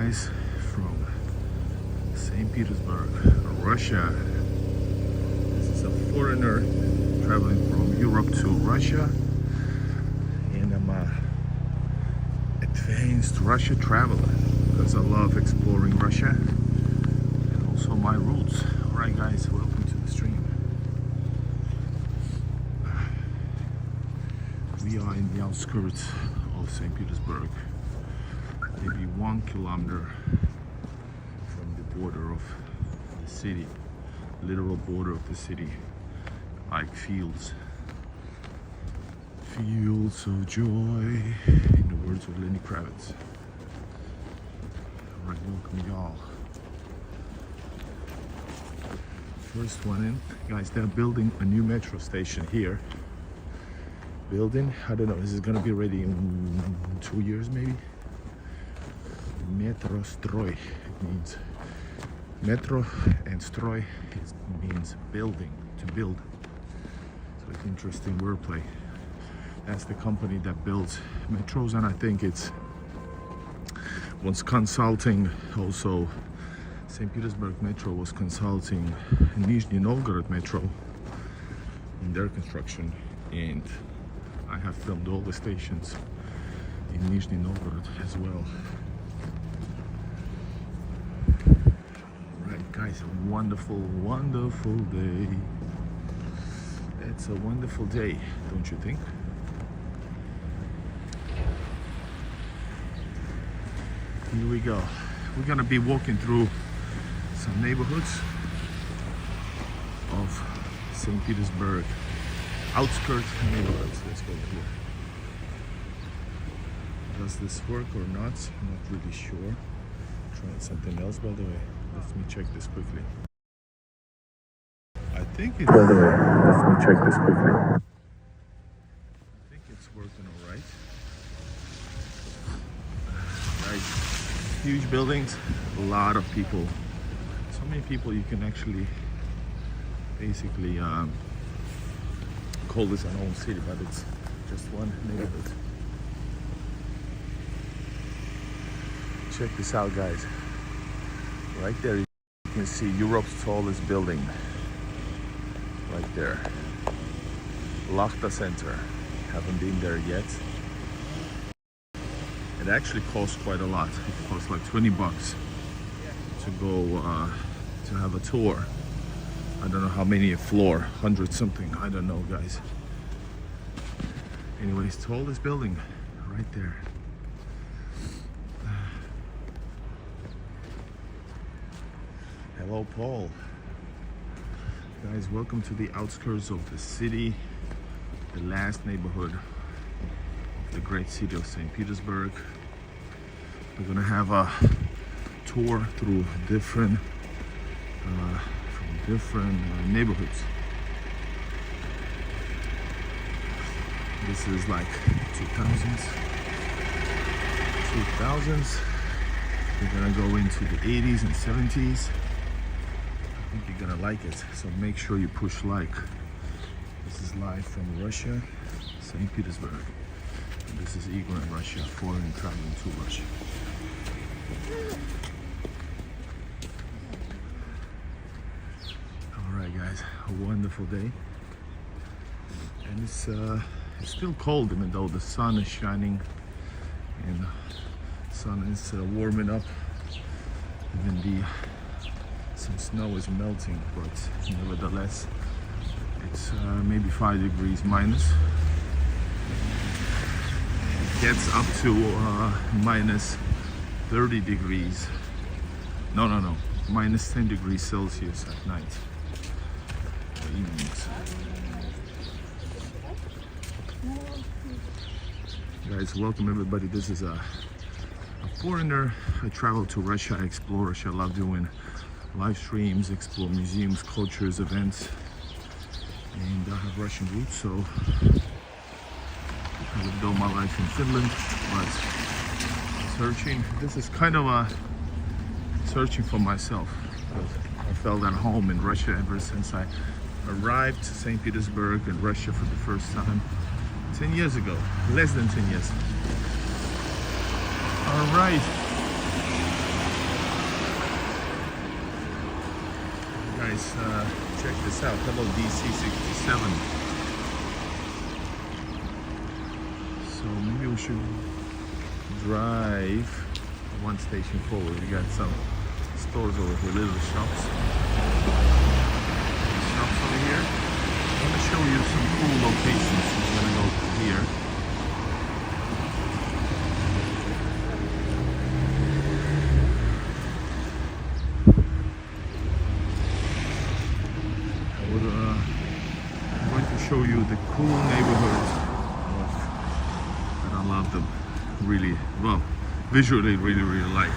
guys, from St. Petersburg, Russia. This is a foreigner traveling from Europe to Russia, and I'm a advanced Russia traveler because I love exploring Russia and also my roots. Alright guys, welcome to the stream. We are in the outskirts of St. Petersburg, maybe 1 kilometer from the border of the city, literal border of the city, like fields of joy, in the words of Lenny Kravitz. Alright, welcome y'all. First one in, guys, they're building a new metro station here. I don't know, this is gonna be ready in 2 years maybe. Metro stroy, it means metro, and stroy, it means building, to build. So it's interesting wordplay. That's the company that builds metros, and I think it's was consulting also. St. Petersburg Metro was consulting Nizhny Novgorod Metro in their construction, and I have filmed all the stations in Nizhny Novgorod as well. Alright guys, a wonderful day. It's a wonderful day, don't you think? Here we go. We're gonna be walking through some neighborhoods of St. Petersburg. Outskirts neighborhoods. Let's go here. Does this work or not? I'm not really sure. Trying something else, by the way. Let me check this quickly. I think it's. By the way, let me check this quickly. I think it's working all right. Nice, huge buildings, a lot of people. So many people you can actually basically call this an own city, but it's just one neighborhood. Check this out, guys. Right there you can see Europe's tallest building. Right there. Lachta Center. Haven't been there yet. It actually costs quite a lot. It costs like $20 to go to have a tour. I don't know how many a floor, 100 something, I don't know guys. Anyways, tallest building right there. Hello Paul. Guys, welcome to the outskirts of the city, the last neighborhood of the great city of St. Petersburg. We're gonna have a tour through different neighborhoods. This is like 2000s. We're gonna go into the 80s and 70s. I think you're gonna like it, so make sure you push like. This is live from Russia, St. Petersburg. And this is Igor in Russia, foreign traveling to Russia. Alright guys, a wonderful day. And it's still cold, even though the sun is shining and the sun is warming up. Even some snow is melting, but nevertheless it's maybe 5 degrees minus. It gets up to minus 30 degrees. No, minus 10 degrees Celsius at night, evenings. Guys, welcome everybody. This is a foreigner. I travel to Russia, I explore Russia. I love doing live streams, explore museums, cultures, events, and I have Russian roots, so I lived all my life in Finland, but searching. This is kind of a searching for myself. I felt at home in Russia ever since I arrived to St. Petersburg in Russia for the first time 10 years ago, less than 10 years. All right. guys, check this out. Hello DC67. So maybe we should drive one station forward. We got some stores over here, little shops. Shops over here. I want to show you some cool locations. I'm gonna go here. I'm going to show you the cool neighborhoods that I love them really well, visually really like.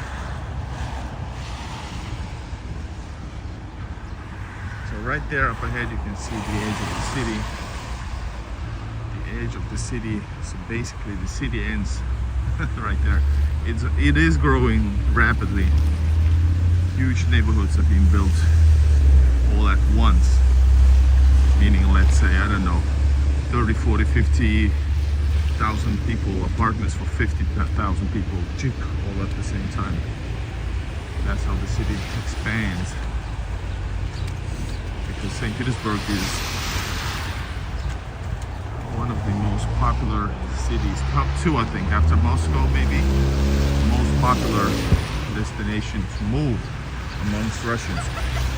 So right there up ahead you can see the edge of the city. The edge of the city. So basically the city ends right there. It is growing rapidly. Huge neighborhoods are being built all at once. Meaning, let's say, I don't know, 30, 40, 50,000 people, apartments for 50,000 people, all at the same time. That's how the city expands. Because St. Petersburg is one of the most popular cities, top two I think, after Moscow maybe, the most popular destination to move amongst Russians.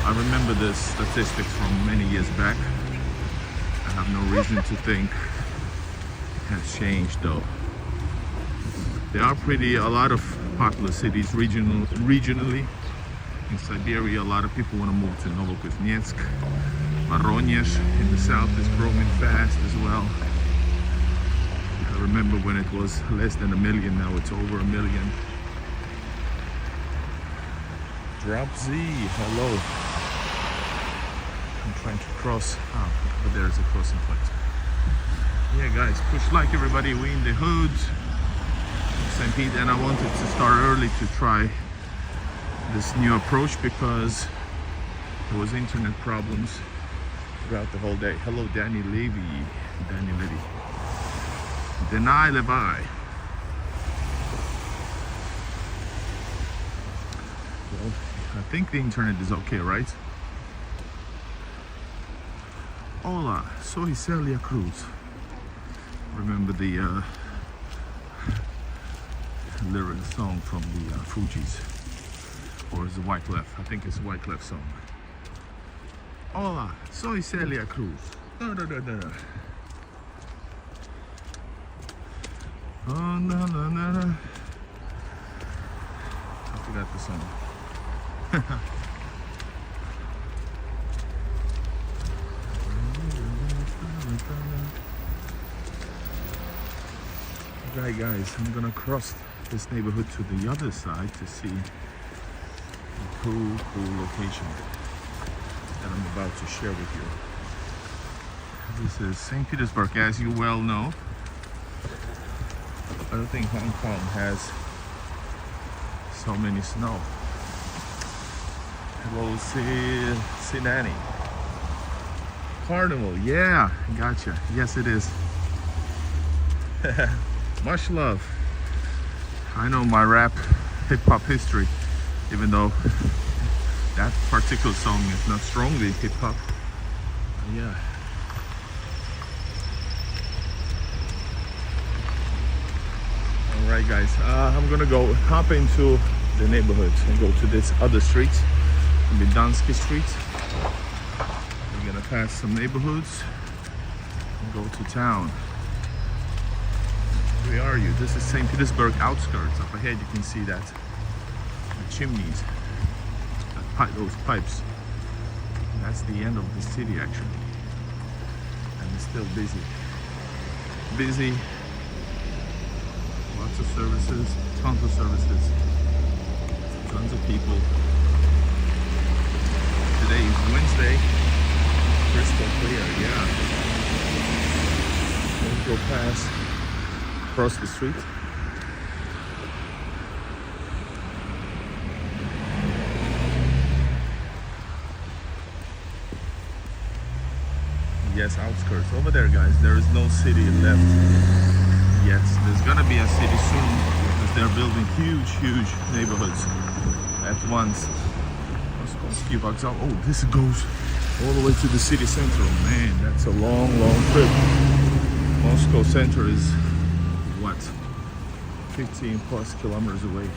I remember this statistics from many years back. I have no reason to think it has changed though. There are a lot of popular cities regionally. In Siberia, a lot of people want to move to Novokuznetsk. Voronezh in the south is growing fast as well. I remember when it was less than 1 million, now it's over 1 million. Drop Z, hello. I'm trying to cross. Oh, but there's a crossing point. Yeah, guys, push like everybody. We in the hood, St. Pete, and I wanted to start early to try this new approach because there was internet problems throughout the whole day. Hello, Danny Levy. Deny Levi. Well, I think the internet is okay, right? Hola, soy Celia Cruz. Remember the lyric song from the Fugees, or is it Wyclef? I think it's a Wyclef song. Hola, soy Celia Cruz. Da, da, da, da. Oh, no, no, no, no. I forgot the song. Right, guys, I'm gonna cross this neighborhood to the other side to see the cool location that I'm about to share with you. This is St. Petersburg, as you well know. I don't think Hong Kong has so many snow. Hello, Sinani. Carnival, yeah, gotcha. Yes, it is. Much love. I know my rap hip-hop history, even though that particular song is not strongly hip-hop. Yeah. Alright, guys, I'm gonna go hop into the neighborhood and go to this other street, Midansky Street. We're gonna pass some neighborhoods and go to town. Where are you? This is St. Petersburg outskirts. Up ahead you can see that the chimneys, those pipes. That's the end of the city actually, and it's still busy. Lots of services, tons of services, tons of people. Today is Wednesday, crystal clear, yeah. Let's go past, across the street. Yes, outskirts. Over there, guys, there is no city left yet. There's gonna be a city soon because they're building huge neighborhoods at once. Let's go Moscow Vokzal. Oh, this goes all the way to the city center. Man, that's a long trip. Moscow center is what, 15 plus kilometers away.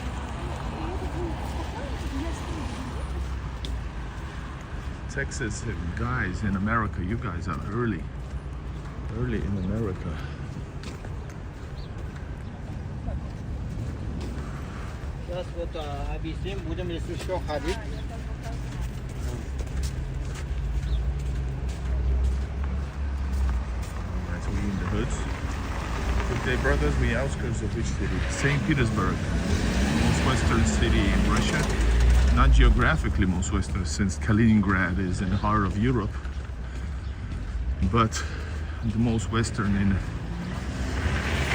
Texas guys in America, you guys are early in America. Сейчас вот объясним, будем если еще ходить. That's we in the hoods. Good day, brothers. We outskirts of which city? St. Petersburg, most western city in Russia. Not geographically most western, since Kaliningrad is in the heart of Europe, but the most western in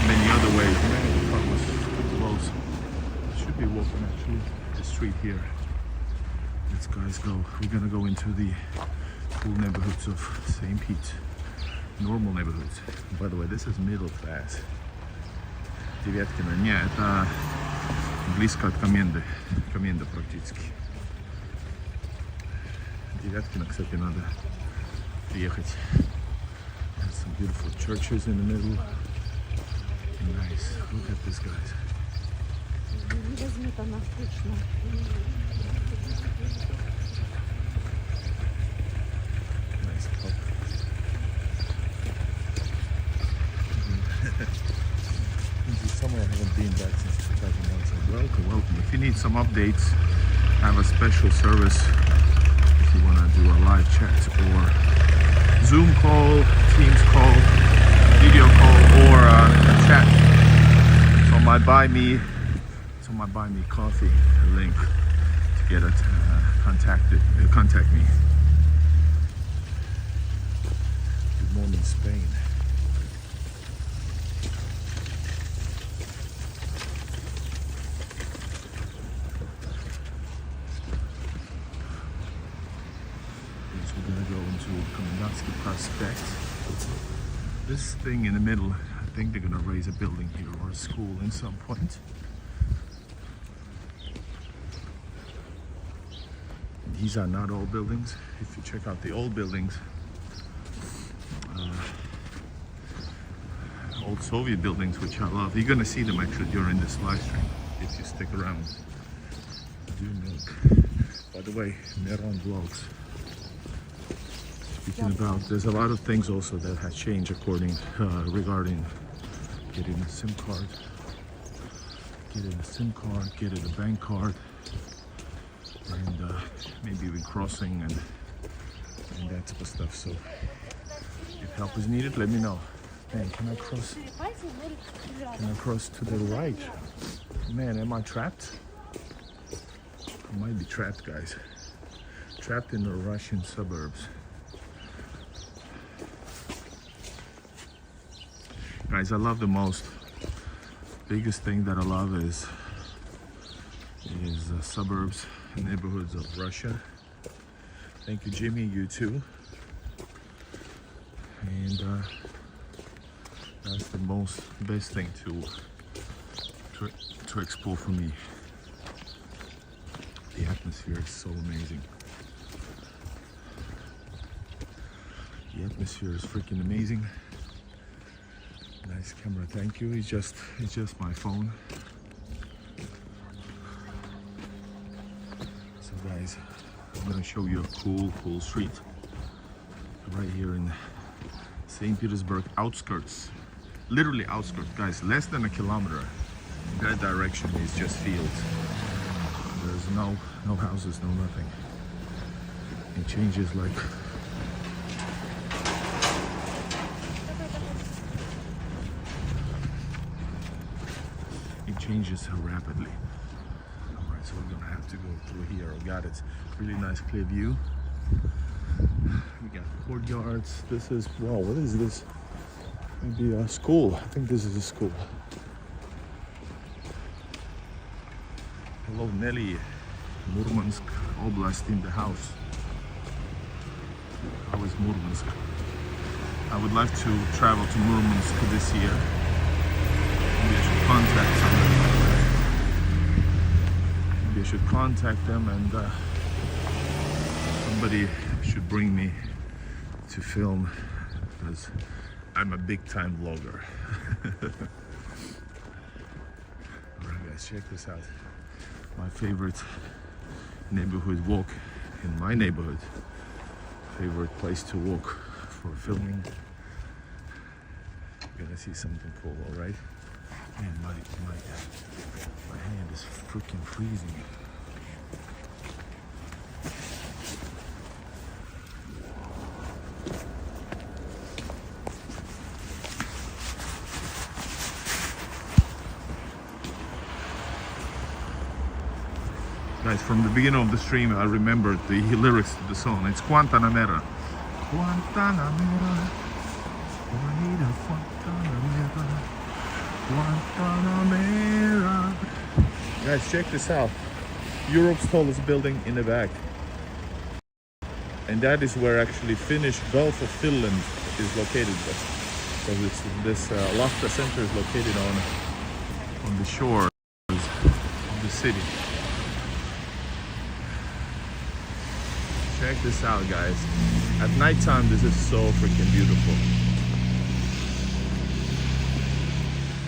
many other ways. Man, the car was close. Should be walking actually the street here. Let's guys go. We're gonna go into the cool neighborhoods of St. Pete. Normal neighborhoods. By the way, this is middle class. Девяткина. Не, это близко от Коменды. Коменда практически. Девяткина, кстати, надо приехать. There's some beautiful churches in the middle. Nice. Look at this, guys. Nice pub. This is somewhere I haven't been back since 2001. So welcome. If you need some updates, I have a special service. If you want to do a live chat or Zoom call, Teams call, video call, or a chat. So my Buy Me Coffee link to get it contact me. Good morning, Spain. We're gonna go into Komendansky Prospect. This thing in the middle, I think they're gonna raise a building here or a school in some point. These are not all buildings. If you check out the old buildings, old Soviet buildings, which I love, you're gonna see them actually during this live stream if you stick around. Do milk. By the way, Meron vlogs. Speaking about, there's a lot of things also that has changed regarding getting a SIM card, getting a bank card, and maybe even crossing and that type of stuff. So if help is needed, let me know. Man, can I cross to the right? Man, am I trapped? I might be trapped, guys. Trapped in the Russian suburbs. Guys, I love the biggest thing that I love is suburbs and neighborhoods of Russia. Thank you, Jimmy, you too. And that's the best thing to explore for me. The atmosphere is so amazing. The atmosphere is freaking amazing. Nice camera, thank you. It's just my phone. So guys, I'm gonna show you a cool street right here in St. Petersburg outskirts. Literally outskirts, guys, less than a kilometer. In that direction is just fields. There's no houses, no nothing. It changes like changes rapidly. Alright, so we're gonna have to go through here. Oh god, it's really nice clear view. We got courtyards. This is, wow, what is this? Maybe a school. I think this is a school. Hello Nelly, Murmansk Oblast in the house. How is Murmansk? I would like to travel to Murmansk this year. Maybe I should contact somebody. Maybe I should contact them and somebody should bring me to film because I'm a big time vlogger. Alright guys, check this out. My favorite neighborhood walk in my neighborhood. Favorite place to walk for filming. You're gonna see something cool, alright? Man, my hand is freaking freezing. Guys, from the beginning of the stream, I remembered the lyrics to the song. It's Guantanamera. Guantanamera. Juanita Guantanamera. Guantanamera. Guys, check this out. Europe's tallest building in the back. And that is where actually Finnish Gulf of Finland is located. So this Lahta Center is located on the shore of the city. Check this out, guys. At nighttime, this is so freaking beautiful.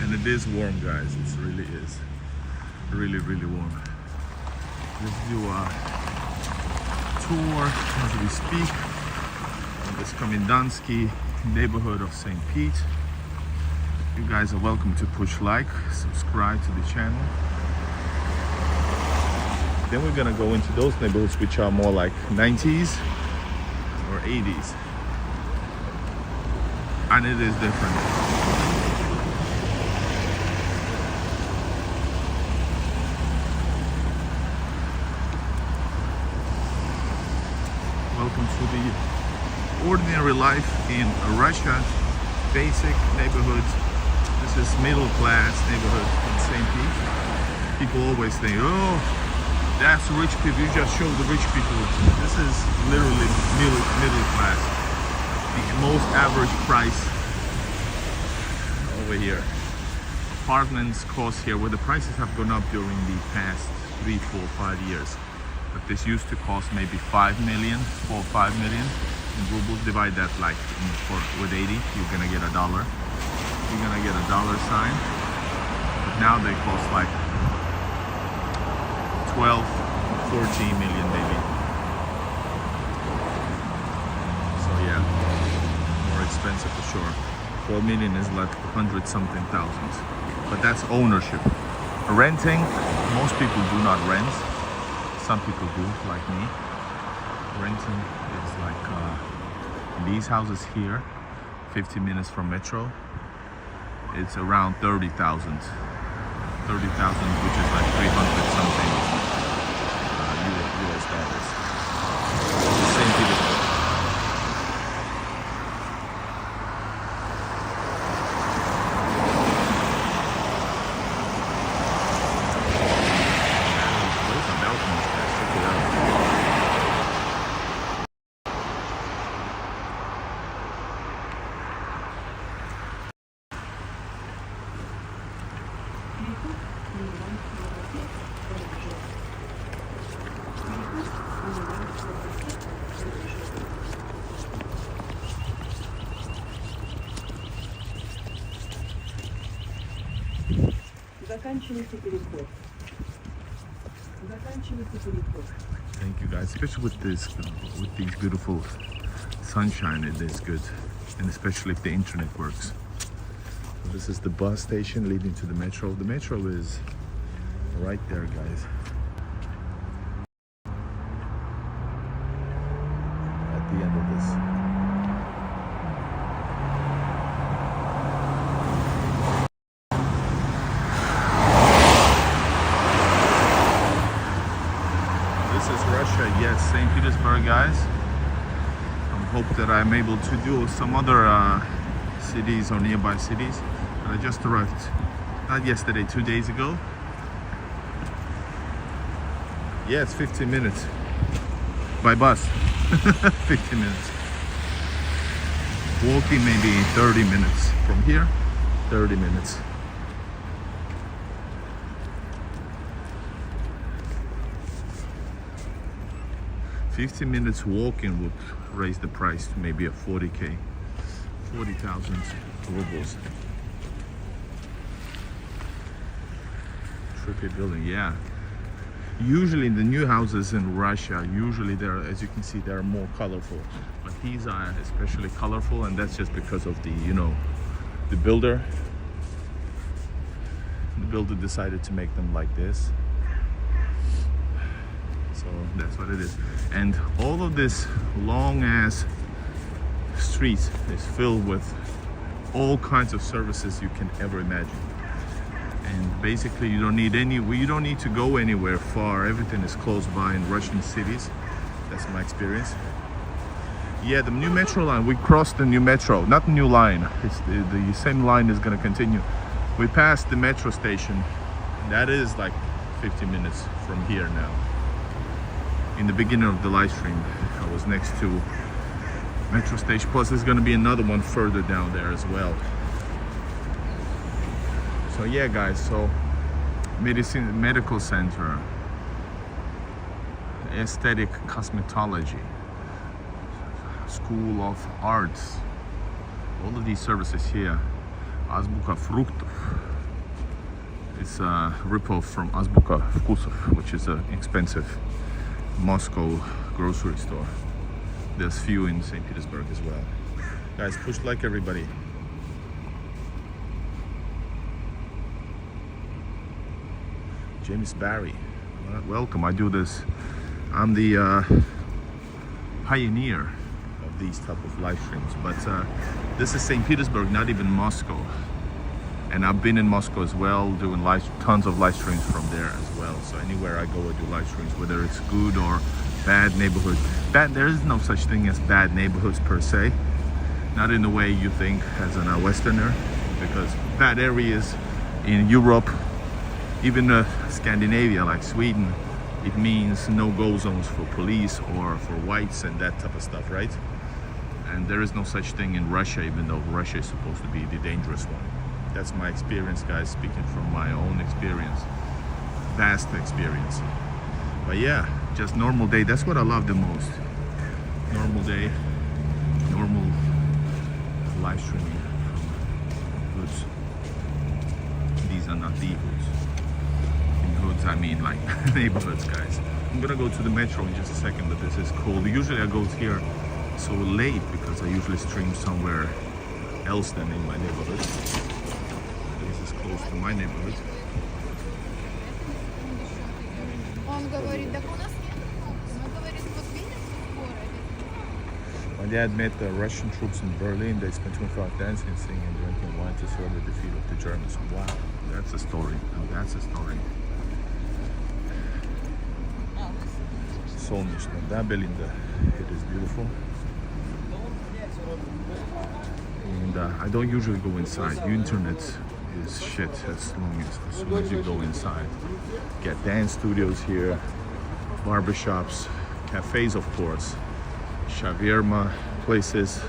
And it is warm, guys. It really is. Really, really warm. Let's do a tour as we speak of this Komendansky neighborhood of St. Pete. You guys are welcome to push like, subscribe to the channel. Then we're gonna go into those neighborhoods which are more like 90s or 80s. And it is different. Welcome to the ordinary life in Russia. Basic neighborhoods. This is middle class neighborhood in St. Pete. People always think, oh, that's rich people. You just show the rich people. This is literally middle class. The most average price over here. Apartments cost here, where the prices have gone up during the past 3, 4, 5 years. But this used to cost maybe 5 million, 4 or 5 million. In rubles, divide that like with 80, you're gonna get $1. You're gonna get a dollar sign. But now they cost like 12, 14 million maybe. So yeah, more expensive for sure. 4 million is like 100 something thousands. But that's ownership. Renting, most people do not rent. Some people do, like me. Renting is like these houses here, 50 minutes from metro. It's around 30,000. 30,000, which is like 300 something. US dollars. St. Petersburg. There's a balcony, guys. Check it out. Thank you guys, especially with these beautiful sunshine. It is good, and especially if the internet works. So this is the bus station leading to the metro. The metro is right there, guys. At the end of this. Yes, St. Petersburg, guys. I hope that I'm able to do some other cities or nearby cities. But I just arrived, not yesterday, 2 days ago. Yeah, it's 15 minutes by bus. 15 minutes. Walking maybe 30 minutes from here. 30 minutes. 50 minutes walking would raise the price to maybe a 40k, 40,000 rubles. Trippy building, yeah. Usually the new houses in Russia, usually they're, as you can see, they're more colorful. But these are especially colorful, and that's just because of the, you know, the builder. The builder decided to make them like this. So that's what it is. And all of this long ass street is filled with all kinds of services you can ever imagine. And basically you don't need to go anywhere far. Everything is close by in Russian cities. That's my experience. Yeah, the new metro line, we crossed the new metro, not the new line. It's the same line is gonna continue. We passed the metro station. That is like 50 minutes from here now. In the beginning of the live stream, I was next to metro station. Plus there's gonna be another one further down there as well. So yeah guys, so medical center, aesthetic cosmetology, school of arts, all of these services here. Azbuka Fruktov. It's a ripoff from Azbuka Vkusov, which is an expensive Moscow grocery store. There's few in St. Petersburg as well. Guys, push like everybody. James Barry, welcome. I do this. I'm the pioneer of these type of live streams, but this is St. Petersburg, not even Moscow. And I've been in Moscow as well, doing tons of live streams from there as well. So anywhere I go, I do live streams, whether it's good or bad neighborhood. There is no such thing as bad neighborhoods per se, not in the way you think as a Westerner, because bad areas in Europe, even Scandinavia like Sweden, it means no-go zones for police or for whites and that type of stuff, right? And there is no such thing in Russia, even though Russia is supposed to be the dangerous one. That's my experience, guys, speaking from my own experience, vast experience. But yeah, just normal day. That's what I love the most. Normal day, normal live streaming from hoods. These are not the hoods. In hoods, I mean like neighborhoods, guys. I'm gonna go to the metro in just a second, but this is cool. Usually I go here so late because I usually stream somewhere else than in my neighborhood. This is close to my neighborhood. My dad met the Russian troops in Berlin. They spent 25 dancing, singing, and drinking wine to celebrate the defeat of the Germans. Wow, that's a story. Now that's a story. Солнечно, да, Belinda? It is beautiful. And I don't usually go inside. The internet is shit as soon as you go inside. Get dance studios here, barbershops, cafes, of course, shawarma places,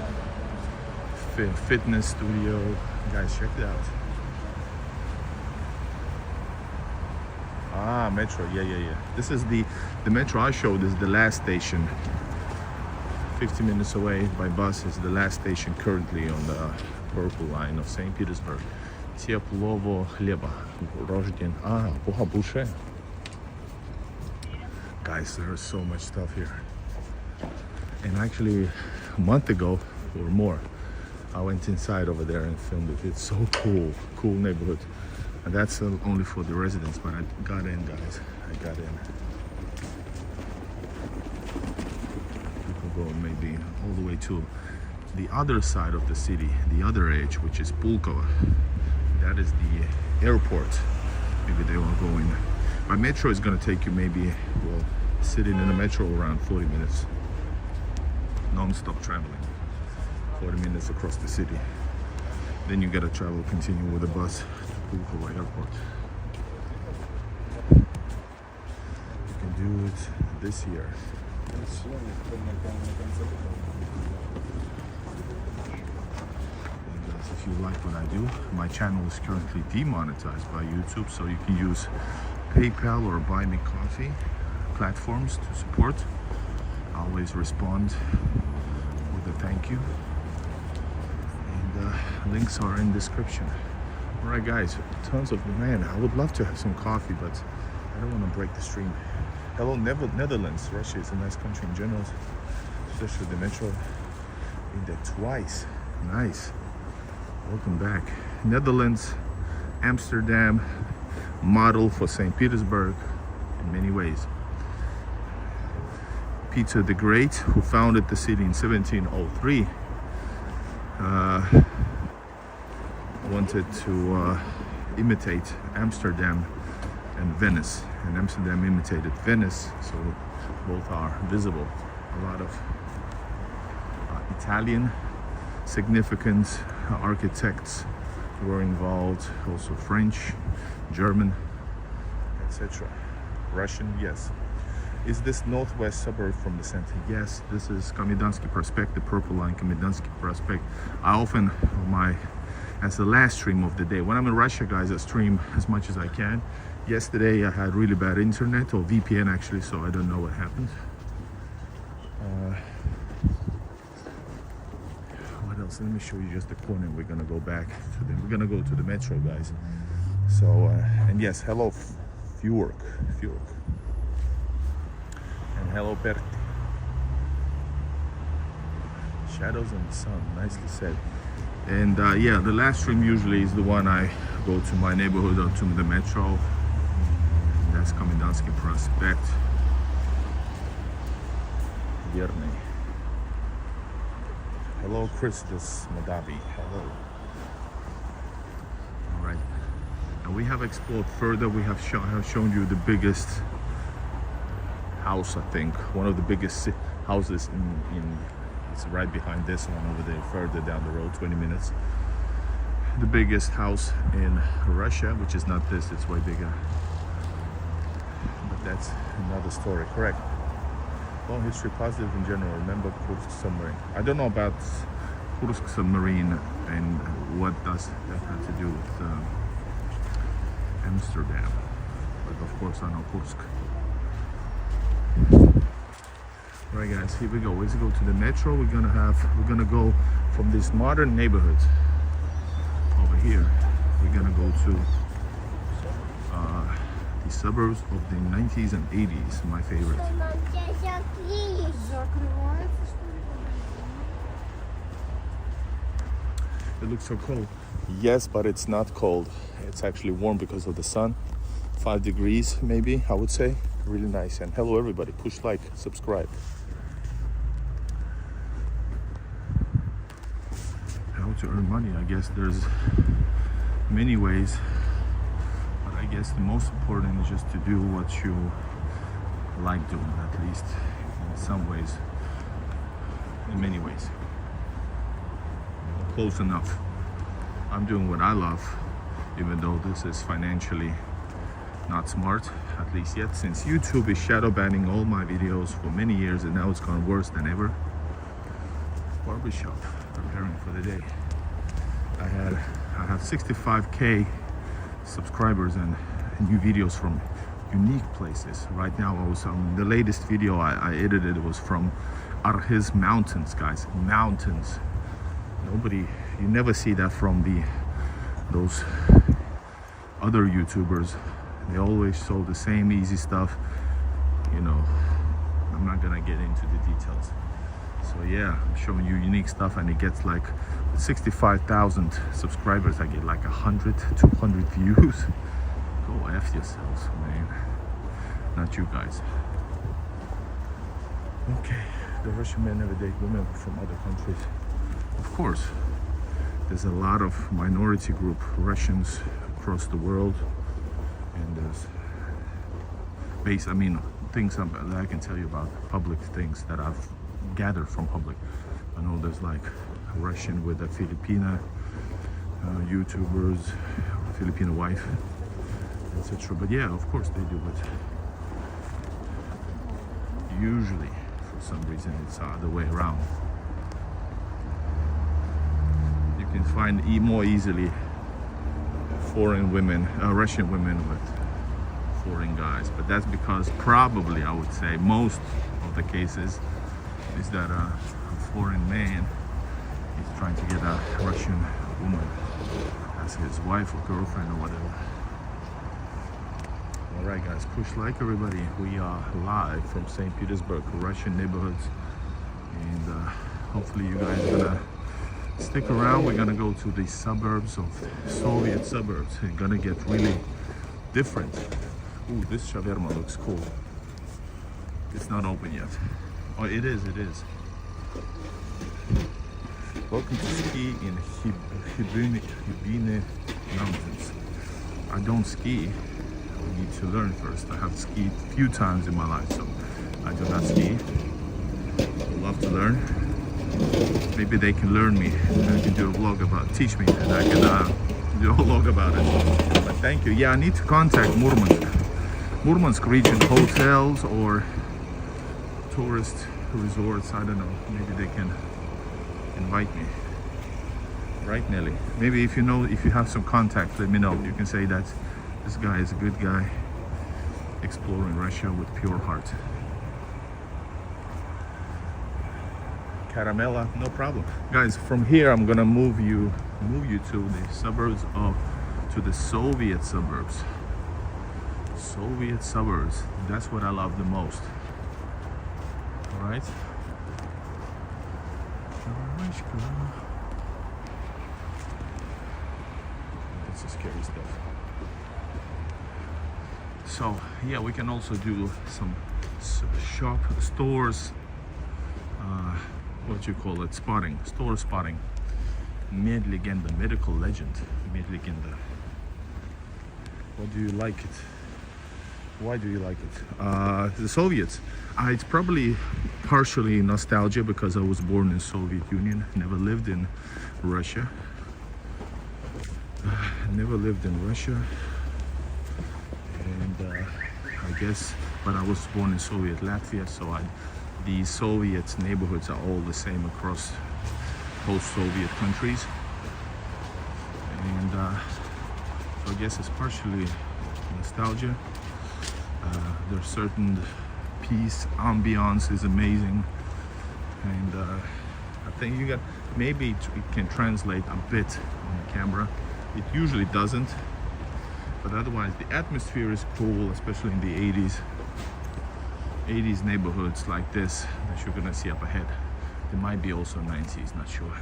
fitness studio. Guys, check it out. Ah, metro. Yeah. This is the metro I showed is the last station. 50 minutes away by bus is the last station currently on the purple line of St. Petersburg. Teplovo Hlyeba. Rожден. Buche. Guys, there's so much stuff here. And actually, a month ago or more, I went inside over there and filmed it. It's so cool. Cool neighborhood. And that's only for the residents, but I got in, guys. I got in. Go maybe all the way to the other side of the city, the other edge, which is Pulkovo. That is the airport. Maybe they will go in. My metro is going to take you maybe, well, sitting in a metro around 40 minutes. Non-stop traveling. 40 minutes across the city. Then you got to continue with a bus to Pulkovo airport. You can do it this year. If you like what I do, my channel is currently demonetized by YouTube, so you can use PayPal or Buy Me Coffee platforms to support. always respond with a thank you. And links are in description. All right, guys, tons of, man, I would love to have some coffee, but I don't want to break the stream. Hello, Netherlands. Russia is a nice country in general, especially the metro. Been there twice. Nice. Welcome back. Netherlands, Amsterdam, model for St. Petersburg in many ways. Peter the Great, who founded the city in 1703, wanted to imitate Amsterdam and Venice, and Amsterdam imitated Venice, so both are visible. A lot of Italian significant architects were involved, also French, German, etc. Russian, yes. Is this northwest suburb from the center? Yes, this is Komendansky Prospect, the purple line, Komendansky Prospect. I often, as the last stream of the day, when I'm in Russia, guys, I stream as much as I can. Yesterday I had really bad internet, or VPN actually, so I don't know what happened. What else? Let me show you just the corner. We're gonna go back to the, we're gonna go to the metro, guys. So, and yes, hello Fjord. And hello Perti. Shadows and the sun, nicely said. And yeah, the last stream usually is the one I go to my neighborhood or to the metro. That's Komendansky Prospect. Vierny. Hello, Christus Madavi. Hello. All right. And we have explored further. We have shown you the biggest house, I think. One of the biggest houses in it's right behind this one over there, further down the road, 20 minutes. The biggest house in Russia, which is not this, it's way bigger. But that's another story, correct. Long history, positive in general. Remember Kursk submarine. I don't know about Kursk submarine and what does that have to do with Amsterdam. But of course I know Kursk. Alright guys, here we go. Let's go to the metro. We're gonna go from this modern neighborhood over here. We're gonna go to the suburbs of the 90s and 80s, my favorite. It looks so cold. Yes, but it's not cold. It's actually warm because of the sun. 5 degrees maybe, I would say. Really nice. And hello everybody, push like, subscribe. How to earn money? I guess there's many ways, but I guess the most important is just to do what you like doing, at least in some ways, in many ways. Close enough. I'm doing what I love, even though this is financially not smart, at least yet, since YouTube is shadow banning all my videos for many years, and now it's gone worse than ever. Barbershop, preparing for the day. I have 65k subscribers and new videos from unique places. Right now, I was the latest video I edited was from Arhiz Mountains, guys. Mountains. You never see that from those other YouTubers. They always show the same easy stuff. You know, I'm not gonna get into the details. So yeah, I'm showing you unique stuff, and it gets like 65,000 subscribers. I get like 100, 200 views. Go F yourselves, man. Not you guys. Okay, the Russian men never date women from other countries. Of course, there's a lot of minority group Russians across the world, and there's things that I can tell you about, public things that I've gathered from public. I know there's like a Russian with a Filipina YouTubers, Filipino wife, etc. But yeah, of course they do, but usually for some reason it's the other way around. You can find more easily foreign women, Russian women with foreign guys, but that's because probably, I would say, most of the cases is that a foreign man is trying to get a Russian woman as his wife or girlfriend or whatever. Alright guys, push like everybody. We are live from St. Petersburg, Russian neighborhoods, and hopefully you guys are gonna stick around. We're gonna go to the suburbs of Soviet suburbs. It's gonna get really different. Ooh, this shawarma looks cool. It's not open yet. Oh, it is. Welcome to ski in Hibine Mountains. I don't ski. I need to learn first. I have skied a few times in my life, so I do not ski. I would love to learn. Maybe they can learn me. I can do a vlog about, teach me, and I can do a vlog about it. But thank you. Yeah, I need to contact Murmansk region hotels or tourist resorts. I don't know. Maybe they can invite me. Right, Nelly? Maybe if you have some contact, let me know. You can say that this guy is a good guy exploring Russia with pure heart. Caramella, no problem. Guys, from here I'm gonna move you to the suburbs to the Soviet suburbs. Soviet suburbs. That's what I love the most. All right. That's the scary stuff. So yeah, we can also do some stores. What you call it? Spotting. Store spotting. Medlegenda, medical legend. Medlegenda. What do you like it? Why do you like it? The Soviets. It's probably partially nostalgia because I was born in Soviet Union. Never lived in Russia. And I guess, but I was born in Soviet Latvia, so the Soviet neighborhoods are all the same across post-Soviet countries. And so I guess it's partially nostalgia. There's certain peace, ambiance is amazing, and I think you got maybe it can translate a bit on the camera. It usually doesn't, but otherwise the atmosphere is cool, especially in the 80s neighborhoods like this that you're gonna see up ahead. There might be also 90s, not sure.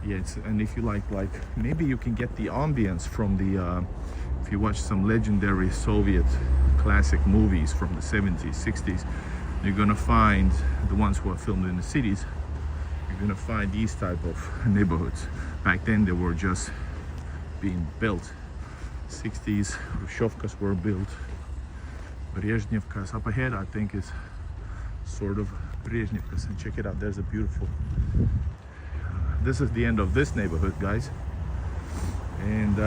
Yeah, and if you like maybe you can get the ambience from the if you watch some legendary Soviet classic movies from the 70s, 60s, you're gonna find the ones who are filmed in the cities. You're gonna find these type of neighborhoods. Back then they were just being built. 60s, Khrushchevkas were built. Brezhnevkas up ahead, I think, is sort of Brezhnevkas. And check it out, there's a beautiful. This is the end of this neighborhood, guys, and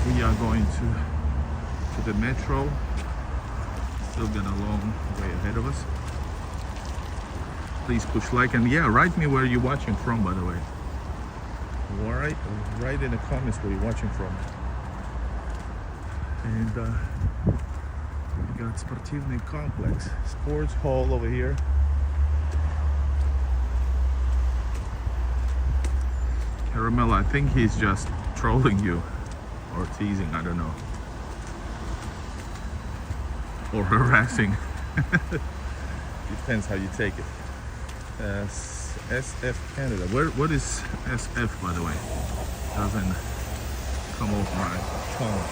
we are going to the metro. Still got a long way ahead of us. Please push like, and yeah, write me where you're watching from, by the way. All right, write in the comments where you're watching from. And we got Sportivny complex, sports hall over here. Caramella, I think he's just trolling you or teasing, I don't know, or harassing. Depends how you take it. SF Canada. What is SF, by the way? Doesn't come off my tongue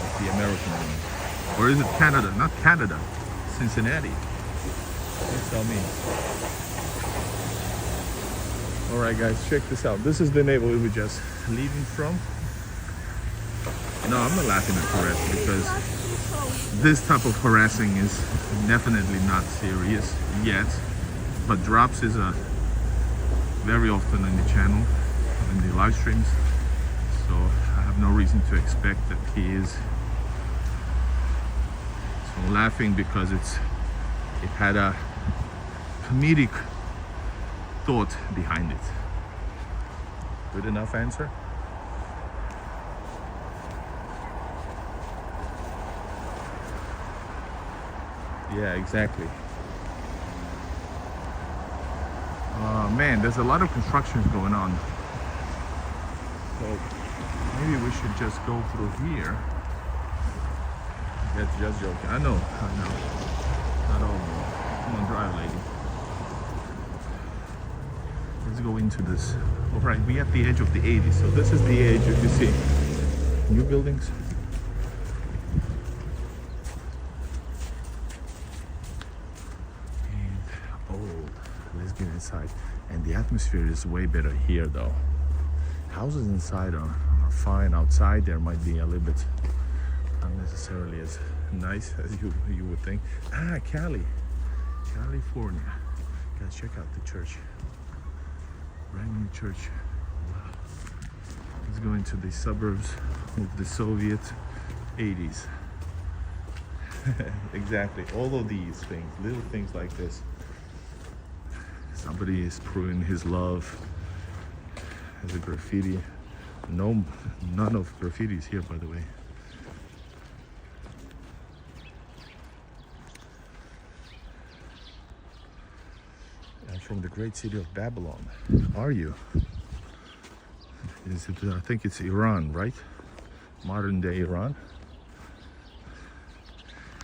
like the American one. Or is it Canada? Not Canada. Cincinnati. You tell me. Alright guys, check this out. This is the neighborhood we're just leaving from. No, I'm not laughing at harassing because this type of harassing is definitely not serious yet. But drops is very often in the channel, in the live streams. So I have no reason to expect that he is. So I'm laughing because it had a comedic thought behind it. Good enough answer? Yeah, exactly. Man, there's a lot of constructions going on. So maybe we should just go through here. That's just joking. I know. Not all. Come on, drive, lady. Let's go into this. All right, we're at the edge of the 80s. So this is the edge, if you see. New buildings. And old. Let's get inside. And the atmosphere is way better here, though. Houses inside are fine. Outside, there might be a little bit not necessarily as nice as you would think. California. Guys, check out the church. Brand new church. Wow. Let's go into the suburbs of the Soviet 80s. Exactly. All of these things, little things like this. Somebody is proving his love. There's a graffiti. No, none of graffitis here, by the way. I'm from the great city of Babylon. Are you? Is it? I think it's Iran, right? Modern day Iran.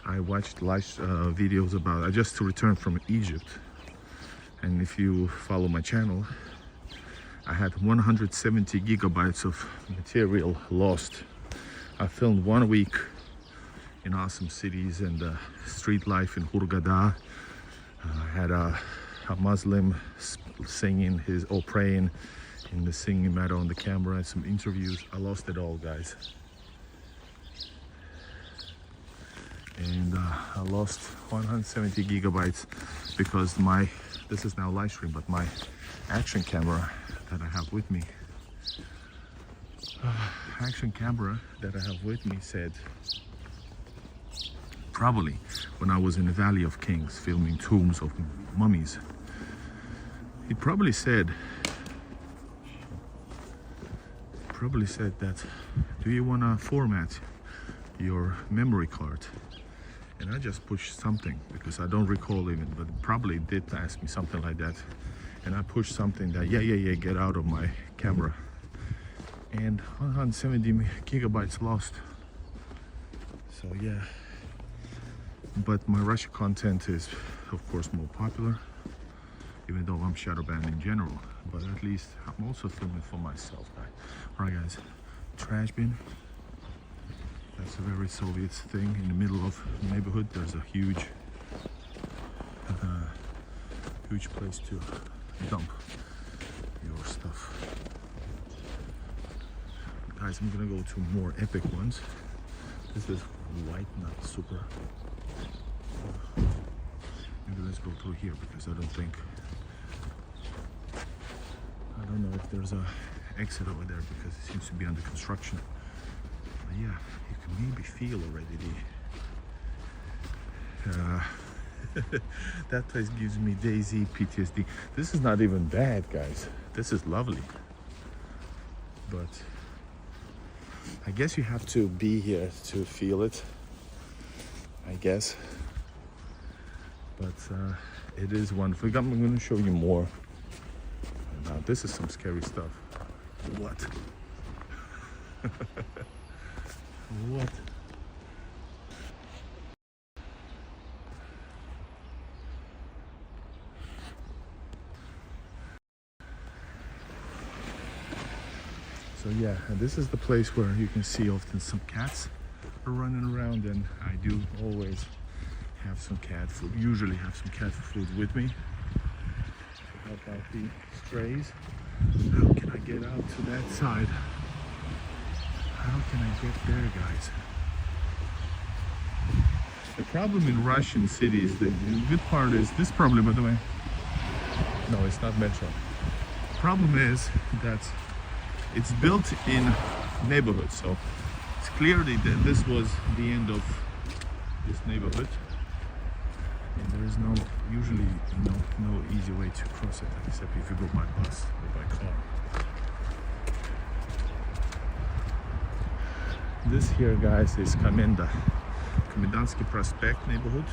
I watched live videos about. I just returned from Egypt, and if you follow my channel, I had 170 gigabytes of material lost. I filmed 1 week in awesome cities and street life in Hurghada. I had a Muslim singing his or praying in the singing matter on the camera and some interviews. I lost it all, guys. And I lost 170 gigabytes because this is now live stream, but my action camera that I have with me said probably when I was in the Valley of Kings filming tombs of mummies, he probably said that, do you want to format your memory card? And I just pushed something because I don't recall even, but probably did ask me something like that. And I pushed something that, yeah, get out of my camera. And 170 gigabytes lost. So yeah. But my Russia content is, of course, more popular, even though I'm shadow banned in general. But at least I'm also filming for myself. Alright, guys. Trash bin. That's a very Soviet thing. In the middle of Neighbourhood, there's a huge place to dump your stuff. Guys, I'm gonna go to more epic ones. This is white, not super. Maybe let's go through here because I don't know if there's a exit over there because it seems to be under construction. But yeah, you can maybe feel already the that place gives me DayZ PTSD. This is not even bad, guys. This is lovely. But I guess you have to be here to feel it, I guess. But it is wonderful. I'm going to show you more. Now, this is some scary stuff. What? What? So yeah, and this is the place where you can see often some cats are running around, and I do always have some cat food, usually have some cat food with me to help out the strays. How can I get out to that side? How can I get there, guys? The problem in Russian cities, the good part is, this probably, by the way, no, it's not metro. The problem is that it's built in neighborhoods, so it's clearly that this was the end of this neighborhood, and there is usually no easy way to cross it except if you go by bus or by car. This here, guys, is Komendansky Prospect neighborhood.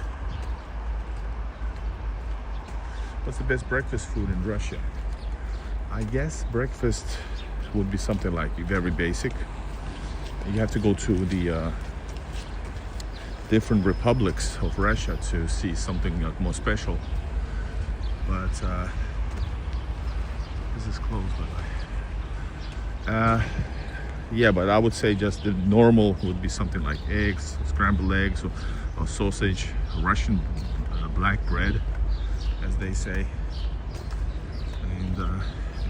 What's the best breakfast food in Russia? I guess breakfast would be something like very basic. You have to go to the different republics of Russia to see something like more special. But this is closed, by the way. Yeah, but I would say just the normal would be something like eggs, scrambled eggs, or sausage, Russian black bread, as they say. And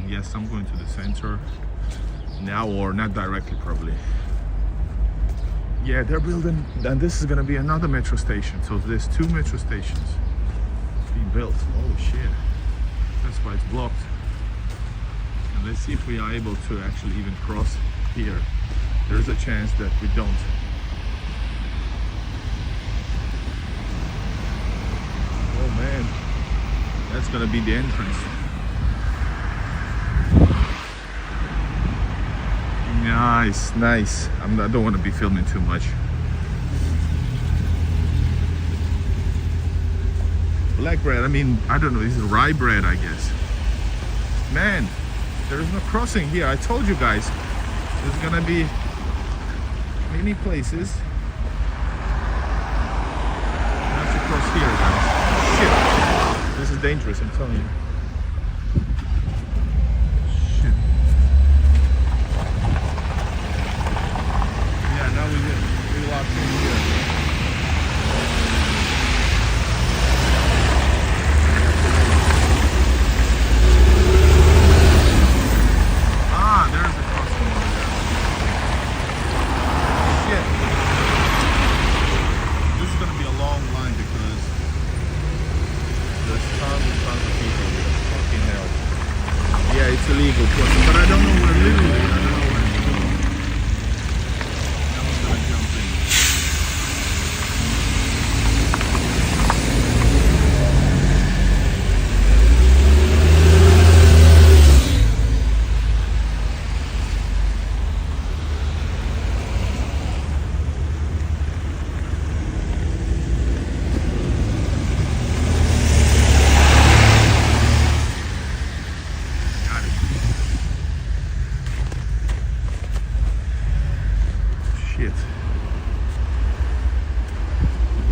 yes, I'm going to the center now, or not directly probably. Yeah, they're building, and this is gonna be another metro station. So there's 2 metro stations being built. Holy shit, that's why it's blocked. And let's see if we are able to actually even cross here. There's a chance that we don't. Oh man, that's gonna be the entrance. Nice, nice. I don't want to be filming too much. Black bread, I mean, I don't know, this is rye bread, I guess. Man, there is no crossing here. I told you guys, there's gonna be many places. I have to cross here, guys. Shit, this is dangerous, I'm telling you. It's illegal crossing, but I don't know where literally. I don't know where to go. Now I'm gonna jump in.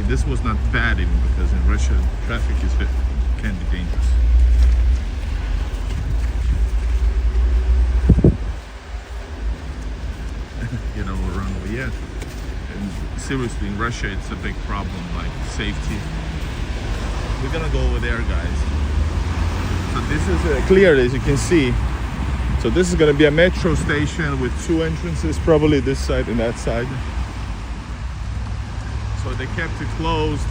This was not bad even, because in Russia traffic can be dangerous. You know, we're on over yet. And seriously, in Russia it's a big problem, like safety. We're gonna go over there, guys. So this is clear, as you can see. So this is gonna be a metro station with 2 entrances, probably this side and that side. So they kept it closed,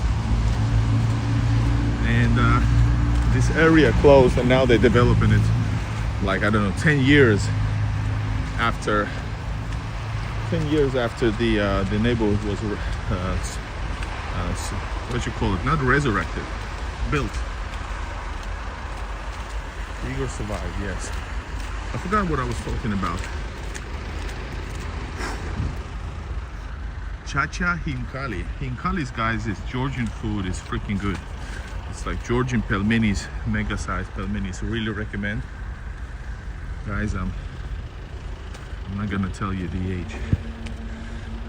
and this area closed, and now they're developing it, like, I don't know, 10 years after the neighborhood was what you call it, not resurrected, built. Igor survived, yes. I forgot what I was talking about. Chacha Hinkali. Hinkali's, guys, is Georgian food. Is freaking good. It's like Georgian pelmenis, mega size pelmenis. Really recommend. Guys, I'm not gonna tell you the age.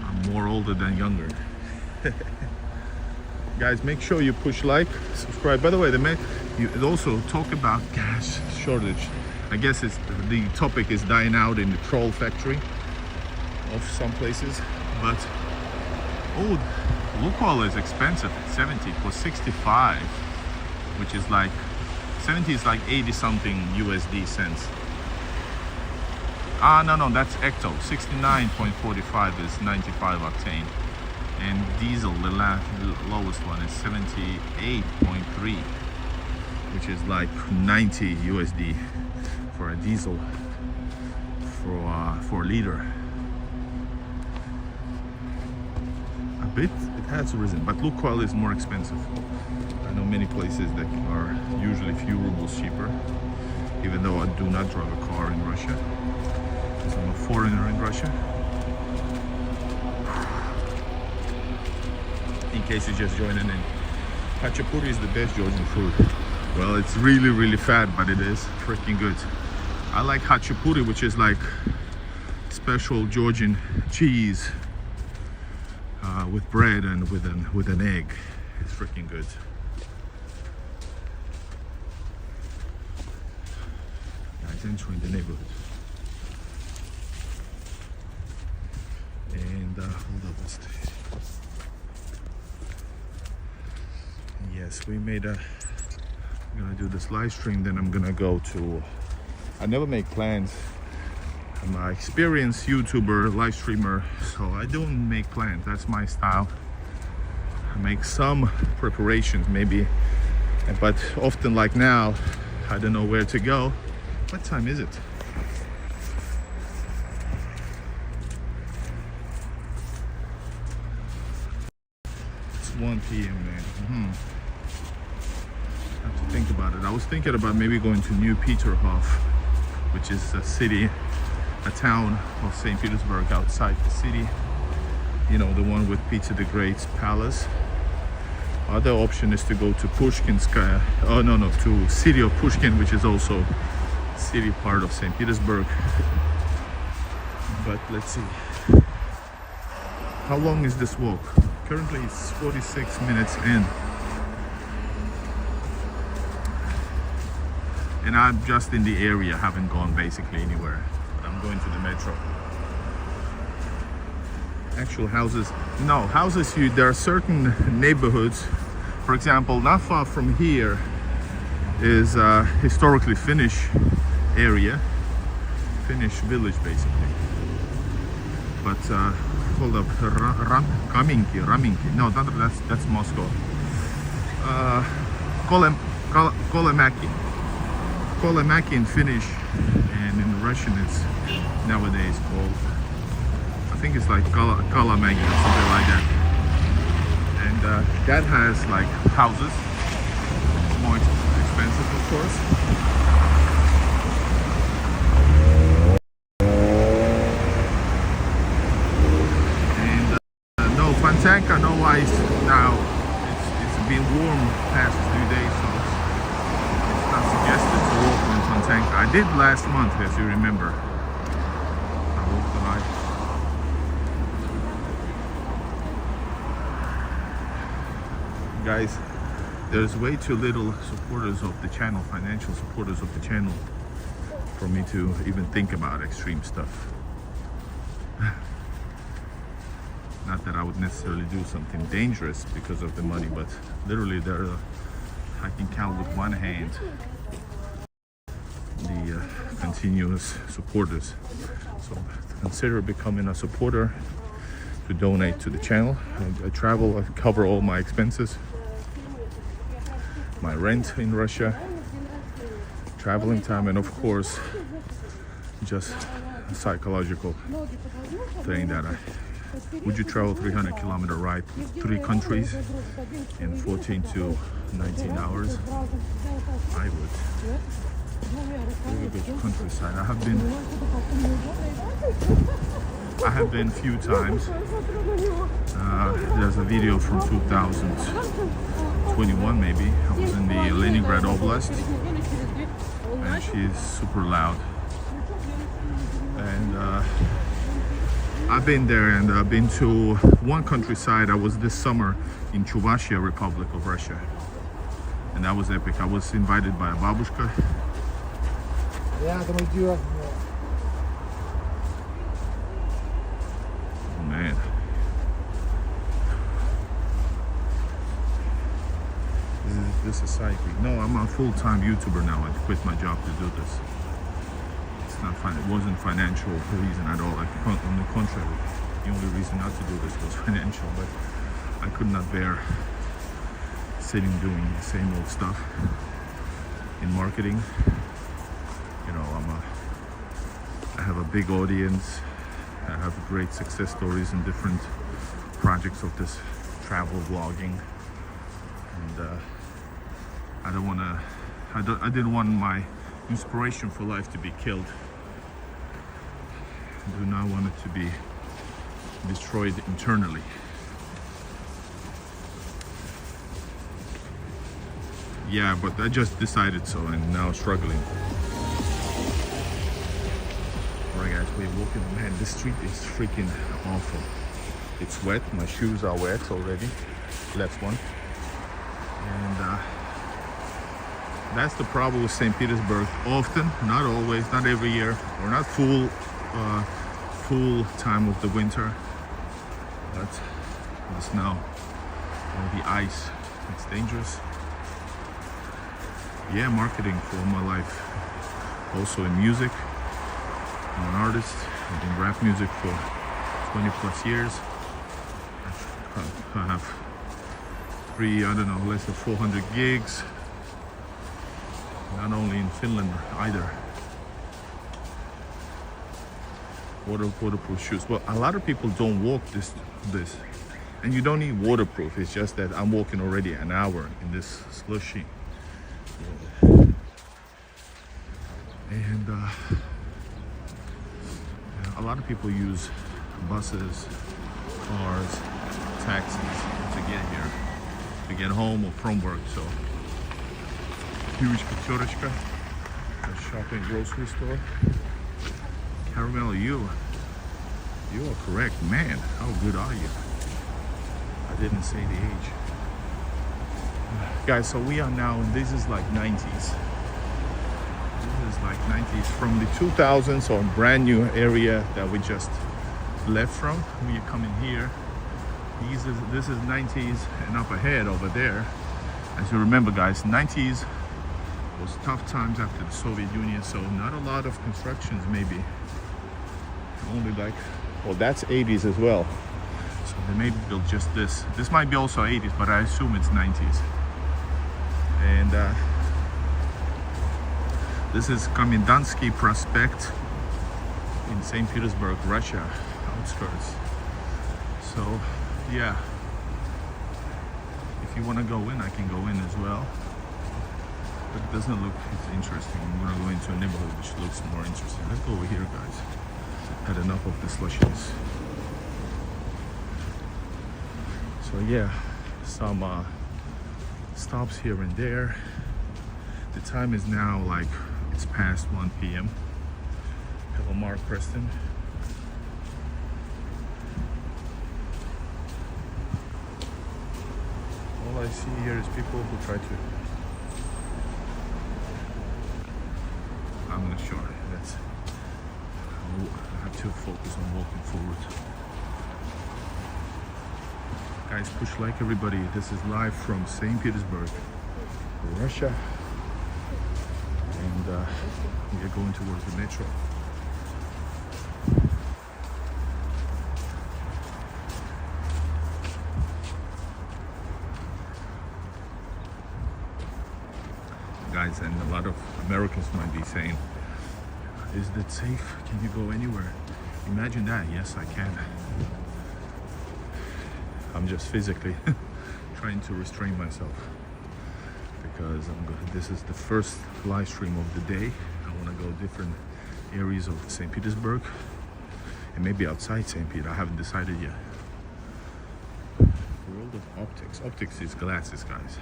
I'm more older than younger. Guys, make sure you push like, subscribe. By the way, you also talk about gas shortage. I guess the topic is dying out in the troll factory of some places, but oh, Lukoil is expensive. 70 for 65, which is like 70 is like 80 something USD cents. No, that's Ecto. 69.45 is 95 octane, and diesel, the lowest one, is 78.3, which is like 90 USD for a diesel for a liter. It has risen, but Lukoil is more expensive. I know many places that are usually few rubles cheaper, even though I do not drive a car in Russia, because I'm a foreigner in Russia. In case you're just joining in, Khachapuri is the best Georgian food. Well, it's really, really fat, but it is freaking good. I like hachapuri, which is like special Georgian cheese with bread and with an egg. It's freaking good. Guys, entering the neighborhood. And hold up, what's the... Yes, we made a... I'm gonna do this live stream, then I'm gonna go to... I never make plans. I'm an experienced YouTuber, live streamer, so I don't make plans. That's my style. I make some preparations maybe, but often like now, I don't know where to go. What time is it? It's 1 p.m. man. I have to think about it. I was thinking about maybe going to New Peterhof, which is a city, a town of St. Petersburg outside the city. You know, the one with Peter the Great's palace. Other option is to go to Pushkinskaya. Oh no, to city of Pushkin, which is also city part of St. Petersburg. But let's see. How long is this walk? Currently it's 46 minutes in. And I'm just in the area, haven't gone basically anywhere. But I'm going to the metro. Actual houses, no, houses here, there are certain neighborhoods. For example, not far from here is historically Finnish area, Finnish village basically. But hold up, Raminki, no, that's Moscow. Kolemaki in Finnish, and in Russian it's nowadays called, I think it's like Kalamagi or something like that. And that has like houses, more expensive of course. And no, Fontanka, no ice now. It's been warm past few days, so it's not suggested to walk on Fontanka. I did last month, as you remember. I walked the night. Guys, there's way too little supporters of the channel, financial supporters of the channel, for me to even think about extreme stuff. Not that I would necessarily do something dangerous because of the money, but literally I can count with one hand the continuous supporters. So consider becoming a supporter, to donate to the channel. I travel, I cover all my expenses, my rent in Russia, traveling time, and of course just a psychological thing that would you travel 300-kilometer ride, 3 countries in 14 to 19 hours? I would. Really good countryside. I have been a few times. There's a video from 2021 maybe. I was in the Leningrad Oblast, and she's super loud. And I've been there, and I've been to one countryside. I was this summer in Chuvashia, Republic of Russia, and that was epic. I was invited by a babushka. Man. This is cycling. No, I'm a full-time YouTuber now. I quit my job to do this. It's not fun. It wasn't financial reason at all. On the contrary, the only reason not to do this was financial. But I could not bear sitting doing the same old stuff in marketing. You know, I have a big audience. I have great success stories in different projects of this travel vlogging, and I didn't want my inspiration for life to be killed. I do not want it to be destroyed internally. Yeah, but I just decided so and now struggling. Alright guys, we're walking. Man, this street is freaking awful. It's wet, my shoes are wet already. Left one. And that's the problem with St. Petersburg. Often, not always, not every year, or not full time of the winter, but the snow or the ice, it's dangerous. Yeah, marketing for all my life. Also in music, I'm an artist. I've been rap music for 20 plus years. I have less than 400 gigs. Not only in Finland either. Waterproof shoes. Well, a lot of people don't walk this, and you don't need waterproof. It's just that I'm walking already an hour in this slushy. And a lot of people use buses, cars, taxis to get here, to get home or from work. So huge Petersburg, a shopping grocery store. Caramel, you are correct, man. How good are you? I didn't say the age. Guys, so we are now, this is like 90s. This is like 90s from the 2000s, or brand new area that we just left from. We are coming here. This is 90s and up ahead over there. As you remember, guys, 90s was tough times after the Soviet Union, so not a lot of constructions maybe. Only like, well, that's 80s as well. So they maybe built just this. This might be also 80s, but I assume it's 90s. And this is Komendansky Prospect in St. Petersburg, Russia, outskirts. So yeah, if you want to go in, I can go in as well. But it doesn't look interesting. I'm gonna go into a neighborhood which looks more interesting. Let's go over here, guys. Had enough of the slushies. So yeah, some stops here and there. The time is now like, it's past 1 p.m. Hello, Mark Preston. All I see here is people who try to, I'm not sure. I have to focus on walking forward. Guys, push like everybody. This is live from St. Petersburg, Russia. And we are going towards the metro. Guys, and a lot of Americans might be saying, is that safe? Can you go anywhere? Imagine that. Yes, I can. I'm just physically trying to restrain myself because this is the first live stream of the day. I want to go different areas of St. Petersburg and maybe outside St. Peter. I haven't decided yet. World of optics. Optics is glasses, guys.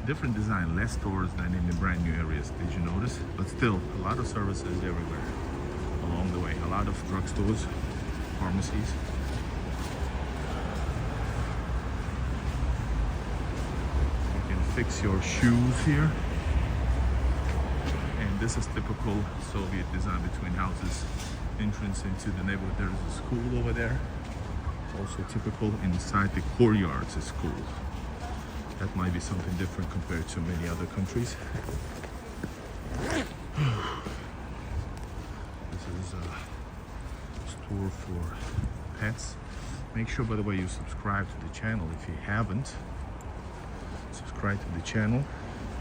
Different design, less stores than in the brand new areas. Did you notice? But still, a lot of services everywhere along the way. A lot of drugstores, pharmacies. You can fix your shoes here. And this is typical Soviet design between houses. Entrance into the neighborhood. There's a school over there. Also typical inside the courtyards is schools. That might be something different compared to many other countries. This is a store for pets. Make sure, by the way, you subscribe to the channel if you haven't. Subscribe to the channel.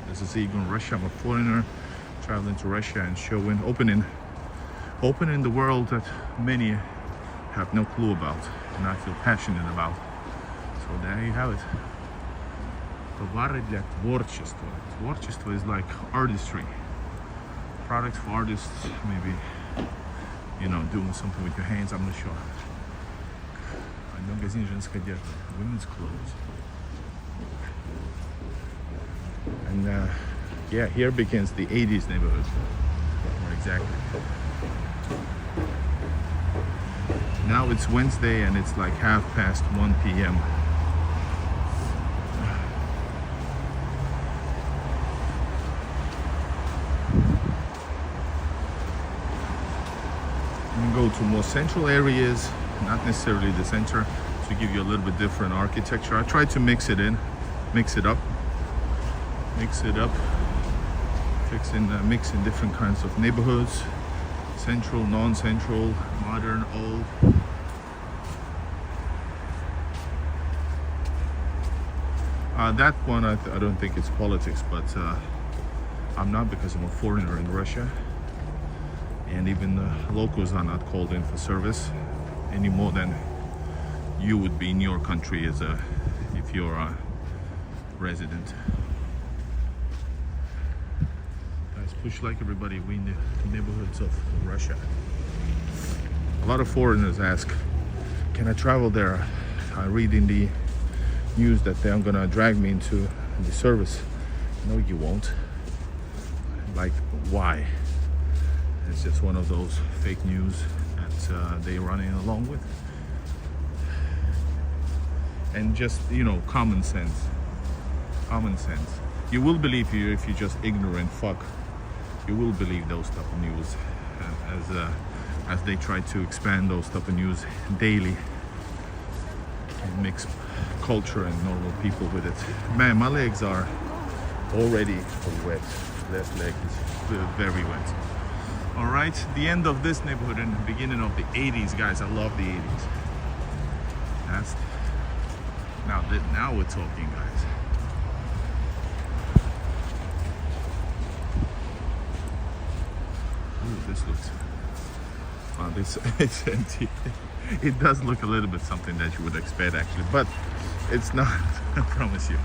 This is Igor in Russia. I'm a foreigner traveling to Russia and showing, opening the world that many have no clue about and I feel passionate about. So there you have it. Товары для творчества. Творчество is like artistry. Products for artists, maybe, you know, doing something with your hands, I'm not sure. Магазин женской одежды. Women's clothes. And yeah, here begins the 80s neighborhood. More exactly. Now it's Wednesday and it's like 1:30 p.m. I'm gonna go to more central areas, not necessarily the center, to give you a little bit different architecture. I try to mix it up, mix in different kinds of neighborhoods, central, non-central, modern, old. That one I don't think it's politics, but I'm not, because I'm a foreigner in Russia, and even the locals are not called in for service any more than you would be in your country if you're a resident. Guys, push like everybody. We in the neighborhoods of Russia. A lot of foreigners ask, can I travel there? I read in the news that they're gonna drag me into the service. No, you won't. Like, why? It's just one of those fake news that they're running along with. And just, common sense. You will believe you if you're just ignorant fuck. You will believe those type of news as they try to expand those type of news daily and mix culture and normal people with it. Man, my legs are already wet. Left leg is very wet. All right, the end of this neighborhood and the beginning of the 80s, guys. I love the 80s. Now we're talking, guys. Ooh, this looks. Wow, it's empty. It does look a little bit something that you would expect, actually, but it's not. I promise you.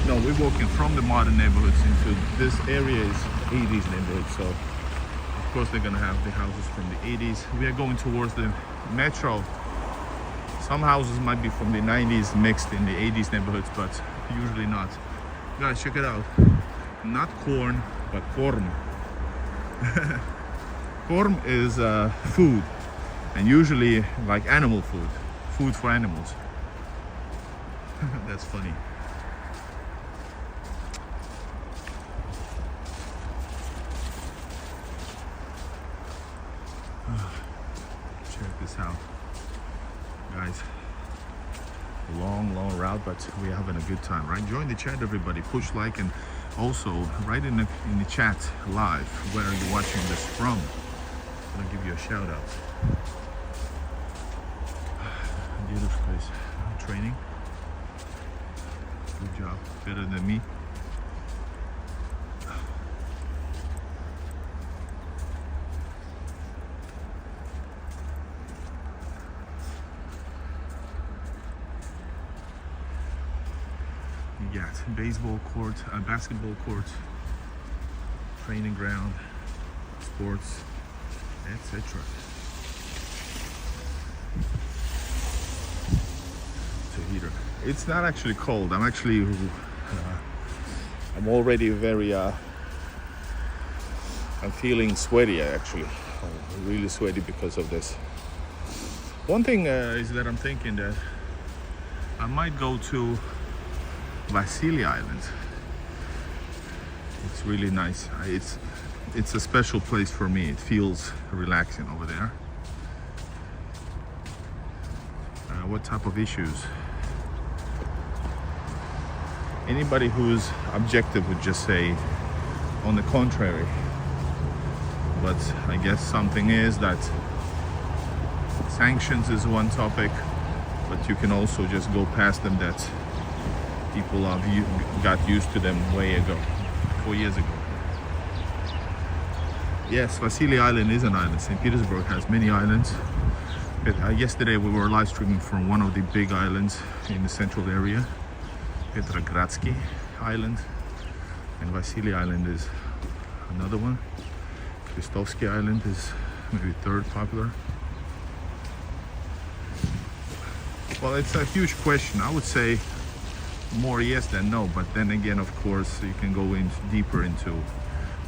No, we're walking from the modern neighborhoods into this area is 80s neighborhood, so of course they're gonna have the houses from the 80s. We are going towards the metro. Some houses might be from the 90s mixed in the 80s neighborhoods, but usually not. Guys, check it out. Not corn, but korm. Korm is food, and usually like animal food for animals. That's funny. Check this out, guys. Long route, but we're having a good time, right? Join the chat, everybody. Push like, and also write in the chat live where are you watching this from. I'll give you a shout out. Beautiful place. Training. Good job. Better than me. You got baseball court, basketball court, training ground, sports, etc. It's a heater. It's not actually cold. I'm actually, I'm already very, I'm feeling sweaty actually. I'm really sweaty because of this. One thing is that I'm thinking that I might go to Vasily Island. It's really nice. It's a special place for me. It feels relaxing over there. What type of issues? Anybody who's objective would just say on the contrary. But I guess something is that sanctions is one topic, but you can also just go past them, that people got used to them way ago, 4 years ago. Yes, Vasily Island is an island. St. Petersburg has many islands. Yesterday we were live streaming from one of the big islands in the central area, Petrogradsky Island, and Vasily Island is another one. Kristovsky Island is maybe third popular. Well, it's a huge question. I would say more yes than no, but then again, of course, you can go in deeper into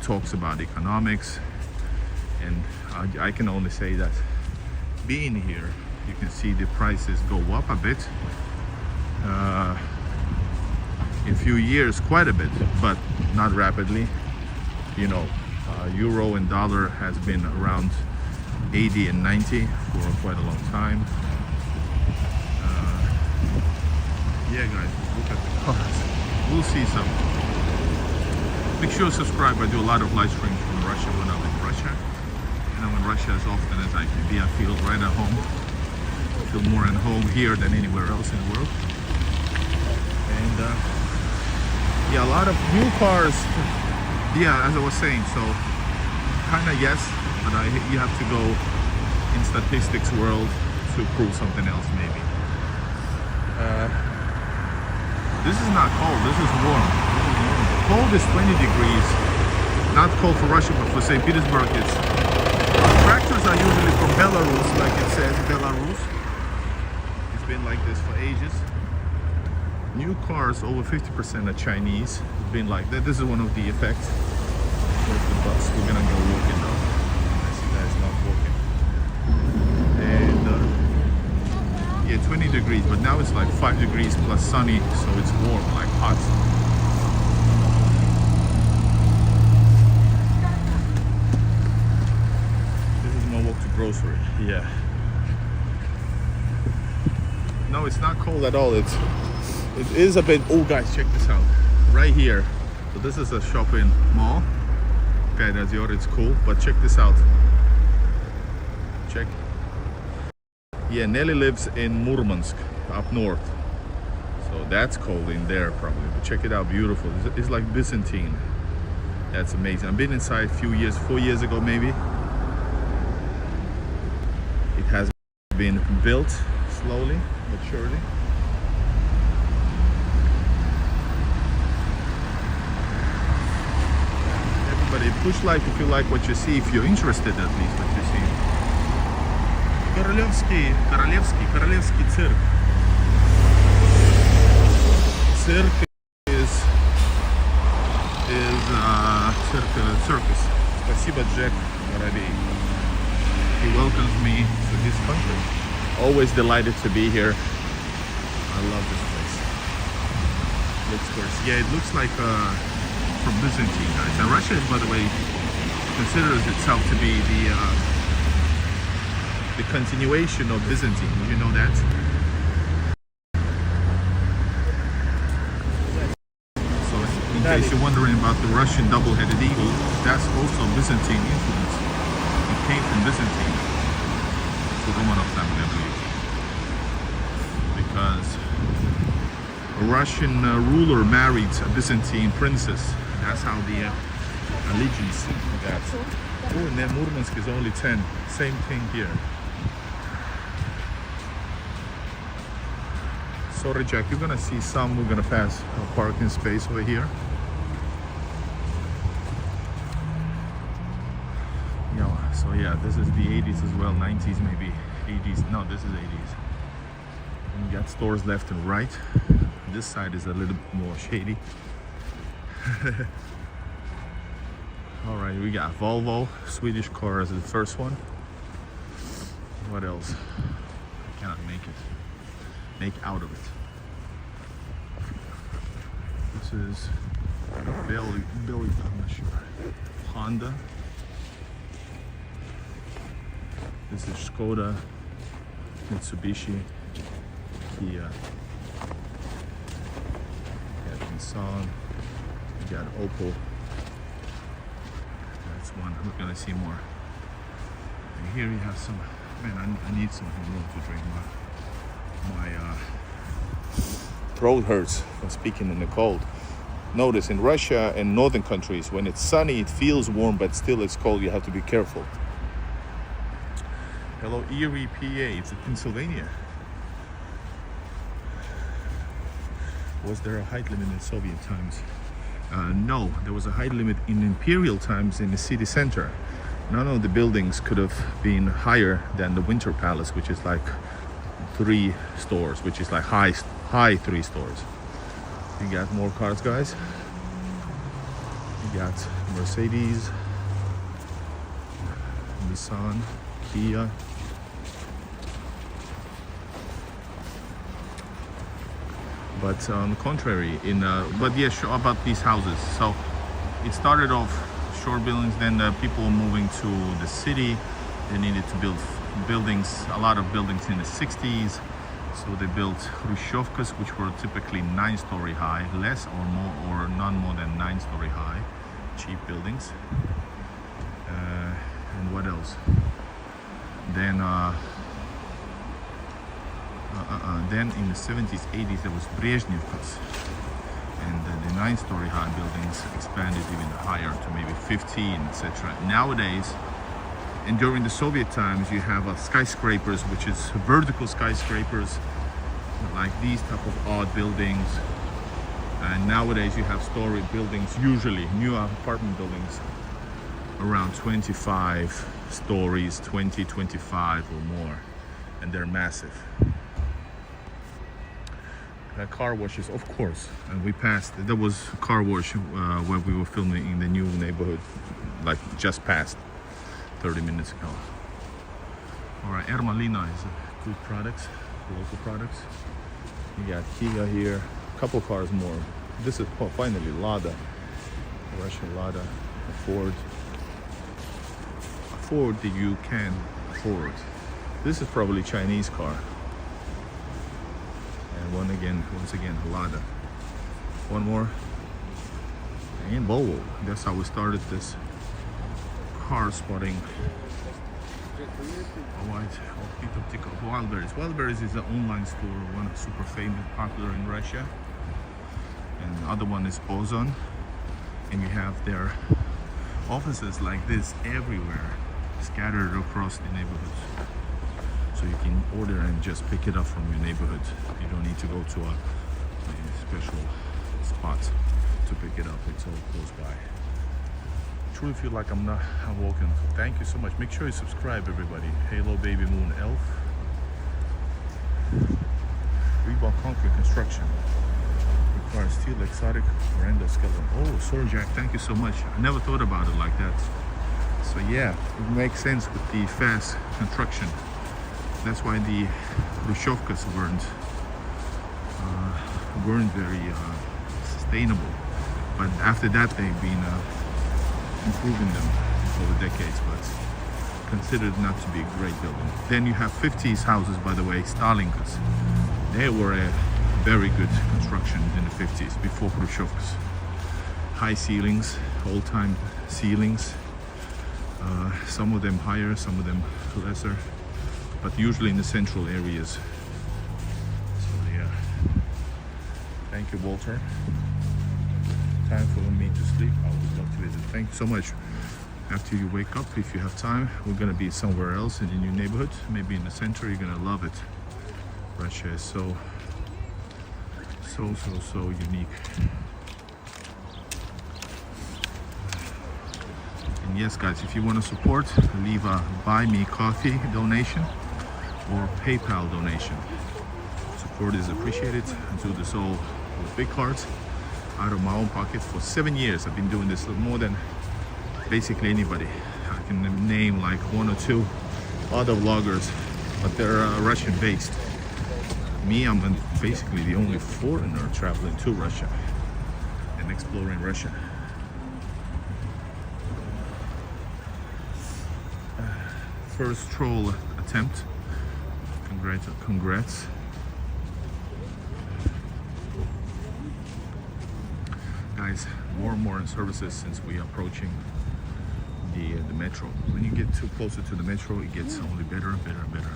talks about economics, and I can only say that being here, you can see the prices go up a bit. In a few years, quite a bit, but not rapidly. You know, euro and dollar has been around 80 and 90 for quite a long time. Yeah, guys, look at the cars. We'll see some. Make sure to subscribe. I do a lot of live streams from Russia when I'm in Russia. And I'm in Russia as often as I can be. I feel right at home. I feel more at home here than anywhere else in the world. And yeah, a lot of new cars. Yeah, as I was saying, so kind of yes, but you have to go in statistics world to prove something else maybe. This is not cold, this is warm. Cold is 20 degrees. Not cold for Russia, but for St. Petersburg it's... Tractors are usually from Belarus, like it says, Belarus. It's been like this for ages. New cars, over 50% are Chinese. It's been like that. This is one of the effects. There's the bus. We're gonna go walking now. I see guys not walking. And yeah, 20 degrees, but now it's like 5 degrees plus sunny, so it's warm, like hot. This is my walk to grocery. Yeah. No, it's not cold at all. It is a bit. Oh, guys, check this out. Right here. So this is a shopping mall. Okay, that's yours. It's cool, but check this out. Check. Yeah, Nelly lives in Murmansk, up north. So that's cold in there probably. But check it out, beautiful. It's like Byzantine. That's amazing. I've been inside a few years, 4 years ago maybe. It has been built slowly but surely. Everybody push like if you like what you see, if you're interested at least what you see. Королевский цирк. Cirque is circus. Спасибо, Jack Воробей. He welcomes me to his country. Always delighted to be here. I love this place. Looks gorgeous. Yeah, it looks like from Byzantine, guys. And Russia, by the way, considers itself to be the continuation of Byzantine. Did you know that? So, in case you're wondering about the Russian double-headed eagle, that's also Byzantine influence. It came from Byzantine. So Romanov family, I believe. Because a Russian ruler married a Byzantine princess. That's how the allegiance got. Oh, and then Murmansk is only 10. Same thing here. Sorry, Jack, you're gonna see some. We're gonna pass a parking space over here. Yeah, so yeah, this is the 80s as well, 90s maybe, 80s. No, this is 80s. And you got stores left and right. This side is a little bit more shady. All right, we got Volvo, Swedish car as the first one. What else? I cannot make out of it. This is Billy, I'm not sure. Honda. This is Skoda, Mitsubishi, Kia. We got Nissan. We got Opel. That's one. We're gonna see more. And here we have some. Man, I need something more to drink. My throat hurts from speaking in the cold. Notice in Russia and northern countries, when it's sunny, it feels warm, but still it's cold. You have to be careful. Hello, Erie, PA. It's in Pennsylvania. Was there a height limit in Soviet times? No, there was a height limit in imperial times in the city center. None of the buildings could have been higher than the Winter Palace, which is like 3 stores, which is like high 3 stores. You got more cars, guys. You got Mercedes, Nissan, Kia. But on the contrary, but yeah, sure, about these houses. So it started off short buildings, then people were moving to the city. They needed to build buildings, a lot of buildings in the 60s. So they built Hrushchevkas, which were typically 9-story high, less or more, or none more than 9-story high, cheap buildings. And what else? Then in the 70s, 80s, there was Brezhnevkas, and the 9-story high buildings expanded even higher to maybe 15, etc. Nowadays, and during the Soviet times, you have skyscrapers, which is vertical skyscrapers, like these type of odd buildings. And nowadays, you have story buildings, usually new apartment buildings, around 25 stories, 20, 25 or more, and they're massive. Car washes, of course, and we passed. There was a car wash where we were filming in the new neighborhood, like just passed 30 minutes ago. All right, Ermalina is a good product, local products. You got Kia here, a couple cars more. This is finally Lada, Russian Lada, a Ford that you can afford. This is probably Chinese car. And once again, Lada. One more. And Volvo. That's how we started this car spotting. Wildberries. Wildberries is an online store, one super famous, popular in Russia. And the other one is Ozon. And you have their offices like this everywhere, scattered across the neighborhoods. So you can order and just pick it up from your neighborhood. You don't need to go to a special spot to pick it up. It's all close by. Truly feel like I'm walking. Thank you so much. Make sure you subscribe, everybody. Halo Baby Moon Elf. Rebar concrete construction. Requires steel, exotic, veranda skeleton. Oh, sorry, Jack. Thank you so much. I never thought about it like that. So yeah, it makes sense with the fast construction. That's why the Hrushchevkas weren't very sustainable. But after that, they've been improving them over decades, but considered not to be a great building. Then you have 50s houses, by the way, Stalinkas. They were a very good construction in the 50s, before Hrushchevkas. High ceilings, all-time ceilings. Some of them higher, some of them lesser, but usually in the central areas. So yeah, thank you, Walter. Time for me to sleep. I would love to visit. Thank you so much. After you wake up, if you have time, we're gonna be somewhere else in a new neighborhood, maybe in the center. You're gonna love it. Russia is so unique. And yes, guys, if you want to support, leave a buy me coffee donation or PayPal donation. Support is appreciated. I do this all with big cards out of my own pocket for 7 years. I've been doing this more than basically anybody. I can name like 1 or 2 other vloggers, but they're Russian based. Me, I'm basically the only foreigner traveling to Russia and exploring Russia. First troll attempt. Congrats. Guys, more and more services since we are approaching the metro. When you get too closer to the metro, it gets only better and better and better.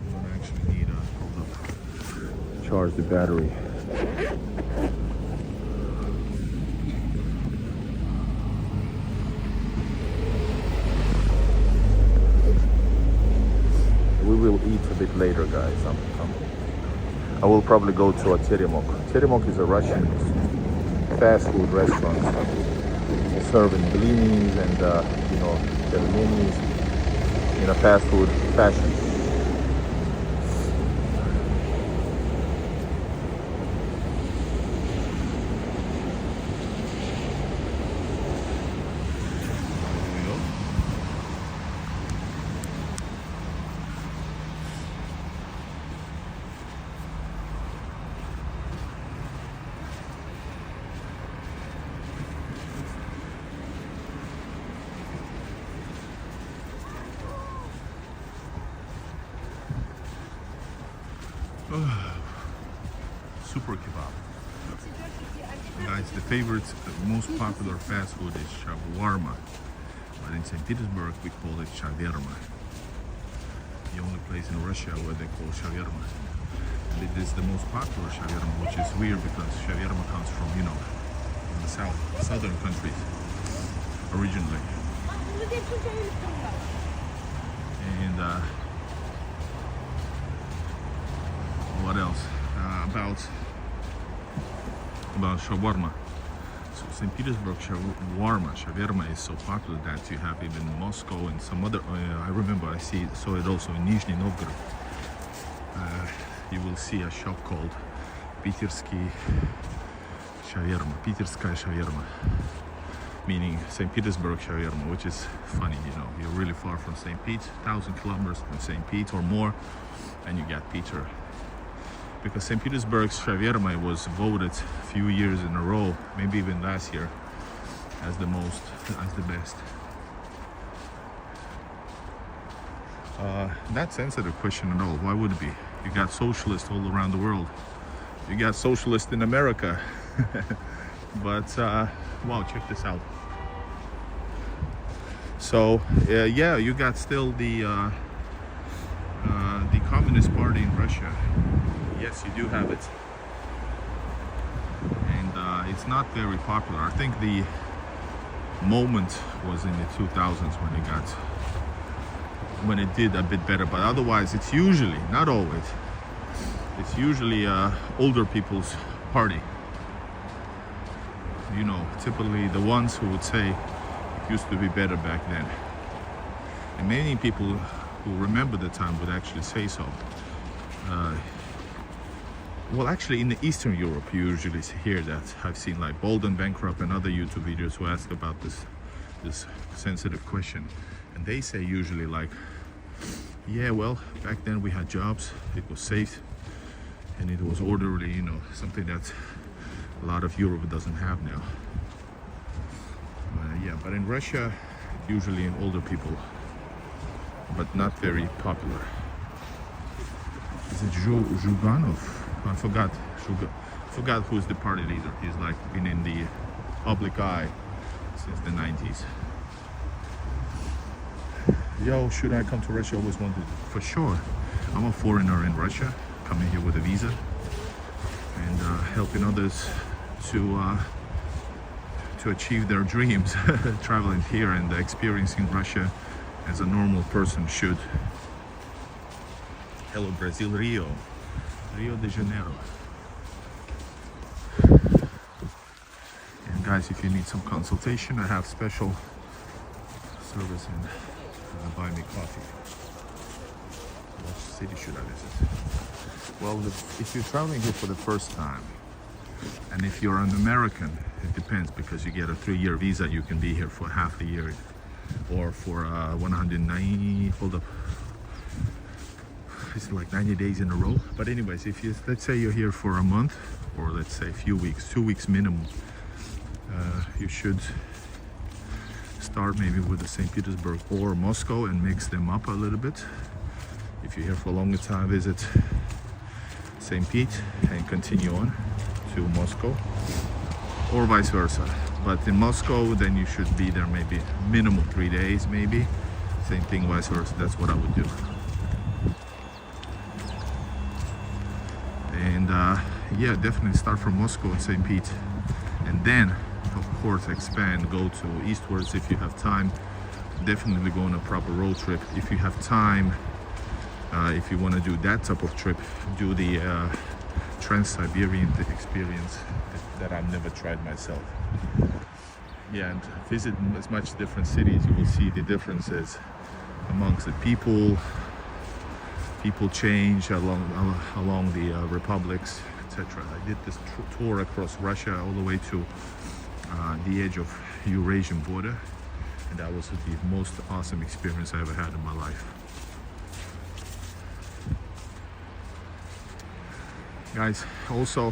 You don't actually need to charge the battery. We will eat a bit later, guys. I will probably go to a Teremok. Teremok is a Russian fast food restaurant serving blinis and pelmenis. in a fast food fashion. Super kebab. Guys, the favorite, most popular fast food is shawarma. But in St. Petersburg, we call it shaverma. The only place in Russia where they call shaverma. And it is the most popular shaverma, which is weird because shaverma comes from, you know, from the southern countries originally. And what else? About shawarma. So St. Petersburg shawarma is so popular that you have even Moscow and some other. I remember I saw it also in Nizhny Novgorod. You will see a shop called Peterskaya shawarma, meaning St. Petersburg shawarma, which is funny. You know, you're really far from St. Pete, 1,000 kilometers from St. Pete or more, and you got Peter. Because St. Petersburg's shawarma was voted a few years in a row, maybe even last year, as the best. Not sensitive question at all. Why would it be? You got socialists all around the world. You got socialists in America. But wow, check this out. So yeah, you got still the Communist Party in Russia. Yes, you do have it, and it's not very popular. I think the moment was in the 2000s when it did a bit better, but otherwise it's usually, not always, it's usually older people's party. You know, typically the ones who would say it used to be better back then. And many people who remember the time would actually say so. Well, actually, in the Eastern Europe, you usually hear that. I've seen like Bolden Bankrupt and other YouTube videos who ask about this sensitive question, and they say usually like, yeah, well, back then we had jobs, it was safe, and it was orderly. You know, something that a lot of Europe doesn't have now. Yeah, but in Russia, usually in older people, but not very popular. Is it Zhuganov? I forgot who's the party leader. He's like been in the public eye since the 90s. Yo, should I come to Russia? I always wanted, for sure. I'm a foreigner in Russia, coming here with a visa and helping others to achieve their dreams, traveling here and experiencing Russia as a normal person should. Hello, Brazil, Rio de Janeiro. And guys, if you need some consultation, I have special service in buy me coffee. What city should I visit? Well, if you're traveling here for the first time, and if you're an American, it depends, because you get a 3-year visa, you can be here for half a year, or for 190, hold up, it's like 90 days in a row. But anyways, if you, let's say you're here for a month, or let's say a few weeks, 2 weeks minimum, you should start maybe with the St. Petersburg or Moscow and mix them up a little bit. If you're here for a longer time, visit St. Pete and continue on to Moscow, or vice versa. But in Moscow, then you should be there maybe minimum 3 days, maybe. Same thing, vice versa. That's what I would do. And yeah, definitely start from Moscow and St. Pete, and then of course expand, go to eastwards if you have time. Definitely go on a proper road trip if you have time. If you want to do that type of trip, do the Trans-Siberian experience that I've never tried myself. Yeah, and visit as much different cities. You will see the differences amongst the people. People change along the republics, etc. I did this tour across Russia all the way to the edge of Eurasian border, and that was the most awesome experience I ever had in my life. Guys, I also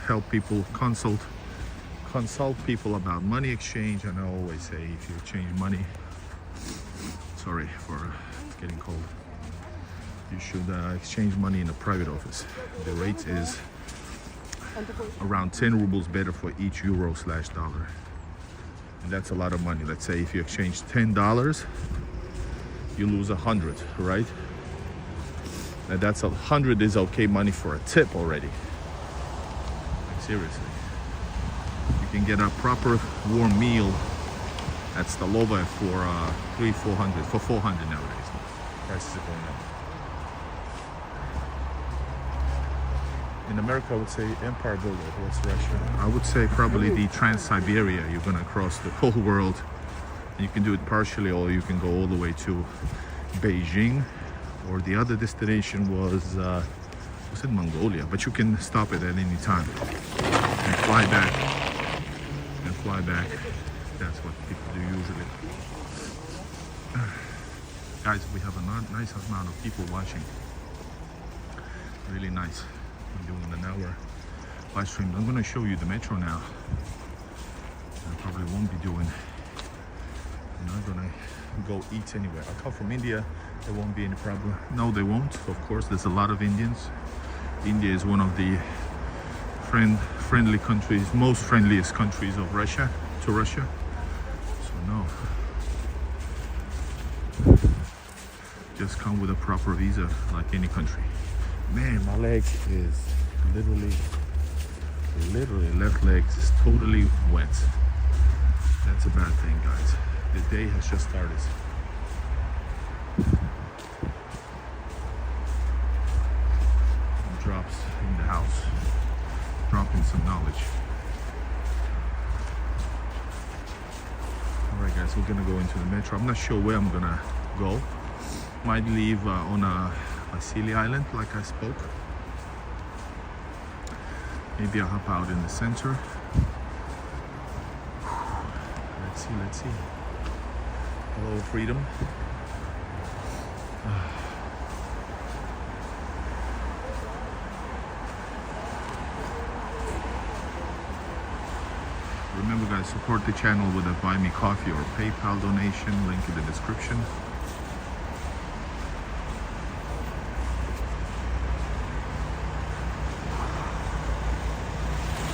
help people consult people about money exchange, and I always say if you exchange money, sorry for it's getting cold, you should exchange money in a private office. The rate is around 10 rubles better for each euro/dollar, and that's a lot of money. Let's say if you exchange $10, you lose 100, right? And that's 100 is okay money for a tip already. Like, seriously, you can get a proper warm meal at Stolova for 300-400 for 400 nowadays. Prices are going up. In America, I would say Empire Builder. What's Russia? I would say probably the Trans-Siberia. You're gonna cross the whole world. You can do it partially, or you can go all the way to Beijing. Or the other destination was in Mongolia, but you can stop it at any time and fly back. That's what people do usually. Guys, we have a nice amount of people watching. Really nice. I'm doing an hour live stream. I'm going to show you the metro now. I probably won't be doing. I'm not going to go eat anywhere. I come from India. There won't be any problem. No, they won't. Of course, there's a lot of Indians. India is one of the friendly countries, most friendliest countries of Russia to Russia. So no. Just come with a proper visa like any country. Man, my leg is literally left leg is totally wet. That's a bad thing, guys. The day has just started. Drops in the house, dropping some knowledge. All right, guys, we're gonna go into the metro. I'm not sure where I'm gonna go. Might leave on a Vasily Island, like I spoke. Maybe I'll hop out in the center. Let's see. Hello, freedom. Remember, guys, support the channel with a buy me coffee or PayPal donation, link in the description.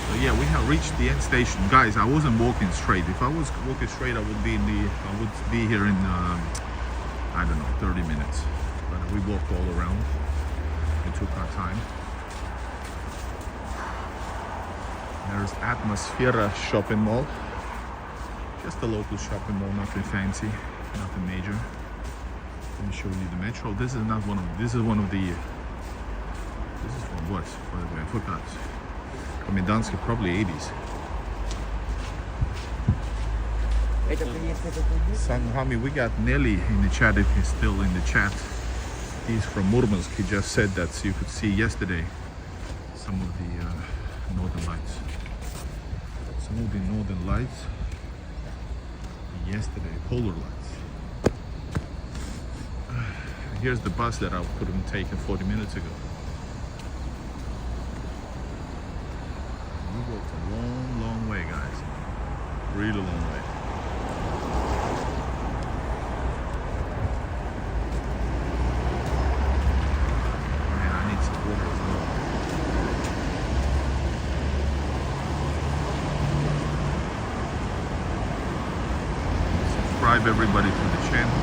So yeah, we have reached the end station, guys. I wasn't walking straight. If I was walking straight, I would be here in I don't know, 30 minutes. But we walked all around. We took our time. There's Atmosfera shopping mall. Just a local shopping mall, nothing fancy, nothing major. Let me show you the metro. This is not one of this is from what? By the way, I forgot. Komendanski, probably 80s. Sanghami, we got Nelly in the chat if he's still in the chat. He's from Murmansk. He just said that, so you could see yesterday some of the northern lights. Some of the northern lights yesterday, polar lights. Here's the bus that I could have taken 40 minutes ago. We walked a long way, guys. Really long way. Man, I need some water as well. Subscribe everybody to the channel.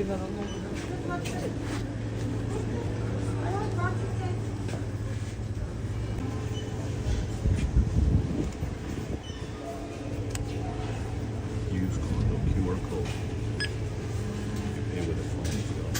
Use QR code. You pay with a phone still.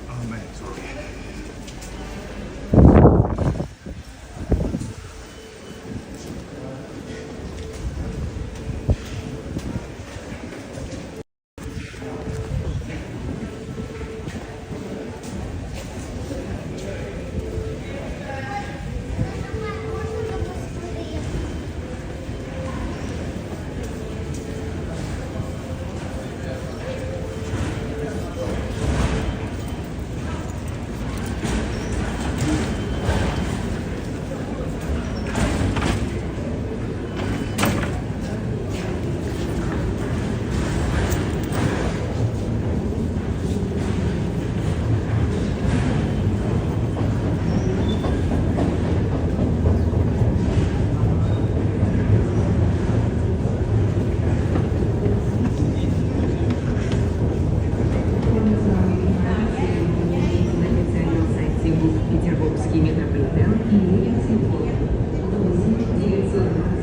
Oh man, sorry. Петербургский метрополитен и Симфония. 8 929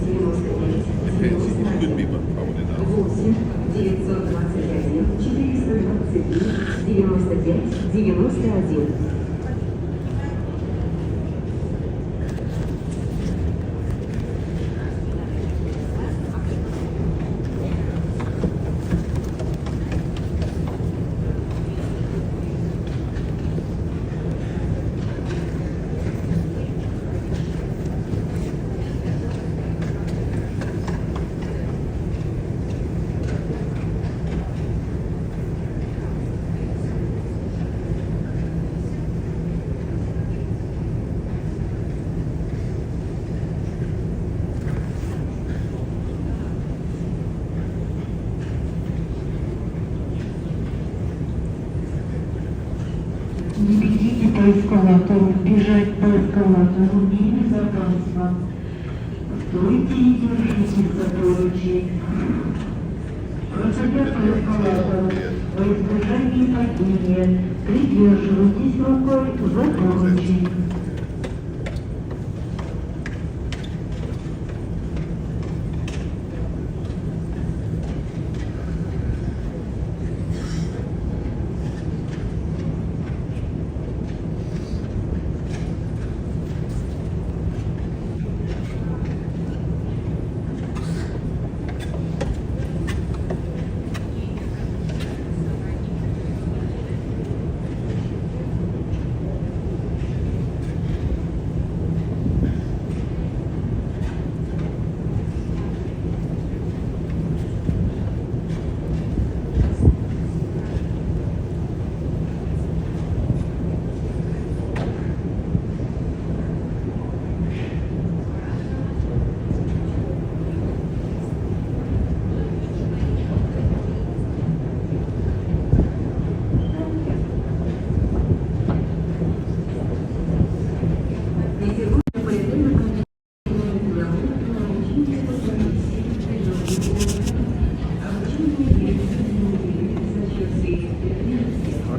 429 It could be, but probably not. 8 921 423 95 91. Не бегите по эскалатору, бежать по эскалатору небезопасно. Стойте и держитесь за поручень. Проходя по эскалатору, во избежание падения, придерживайтесь рукой за поручень.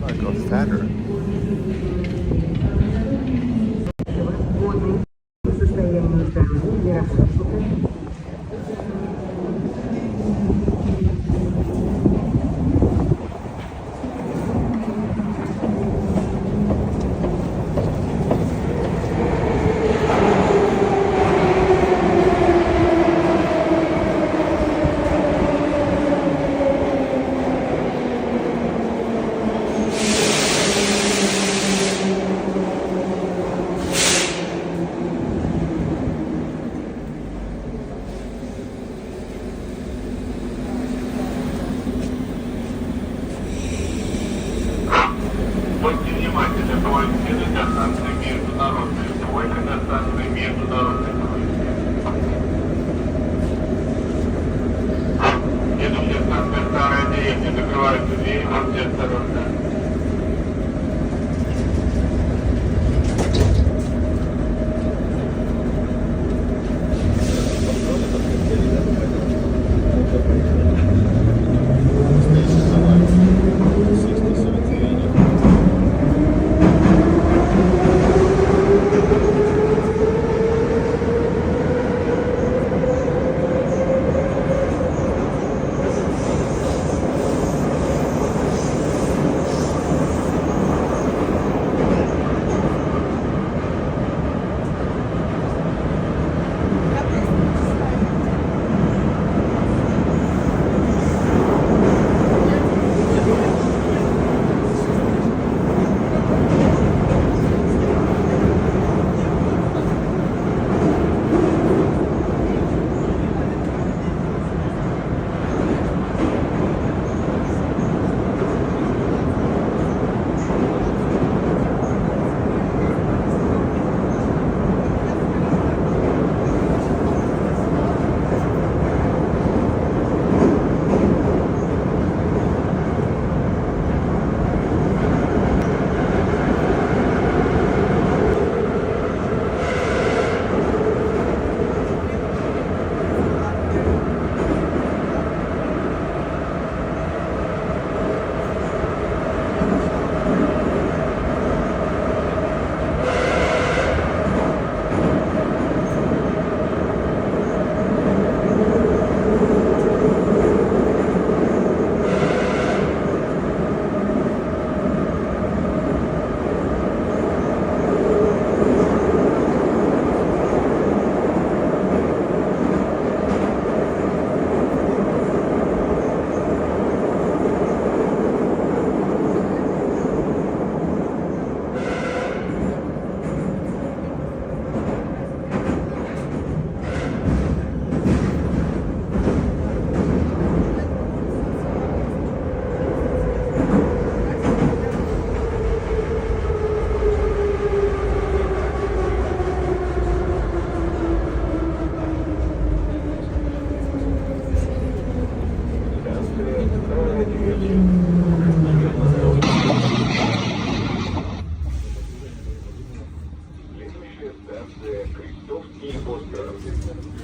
I got fatter. Состояние здоровья для работы. международная двойка на станции международной. Следующая станция Старая деревня. Закрываются двери, будьте осторожны.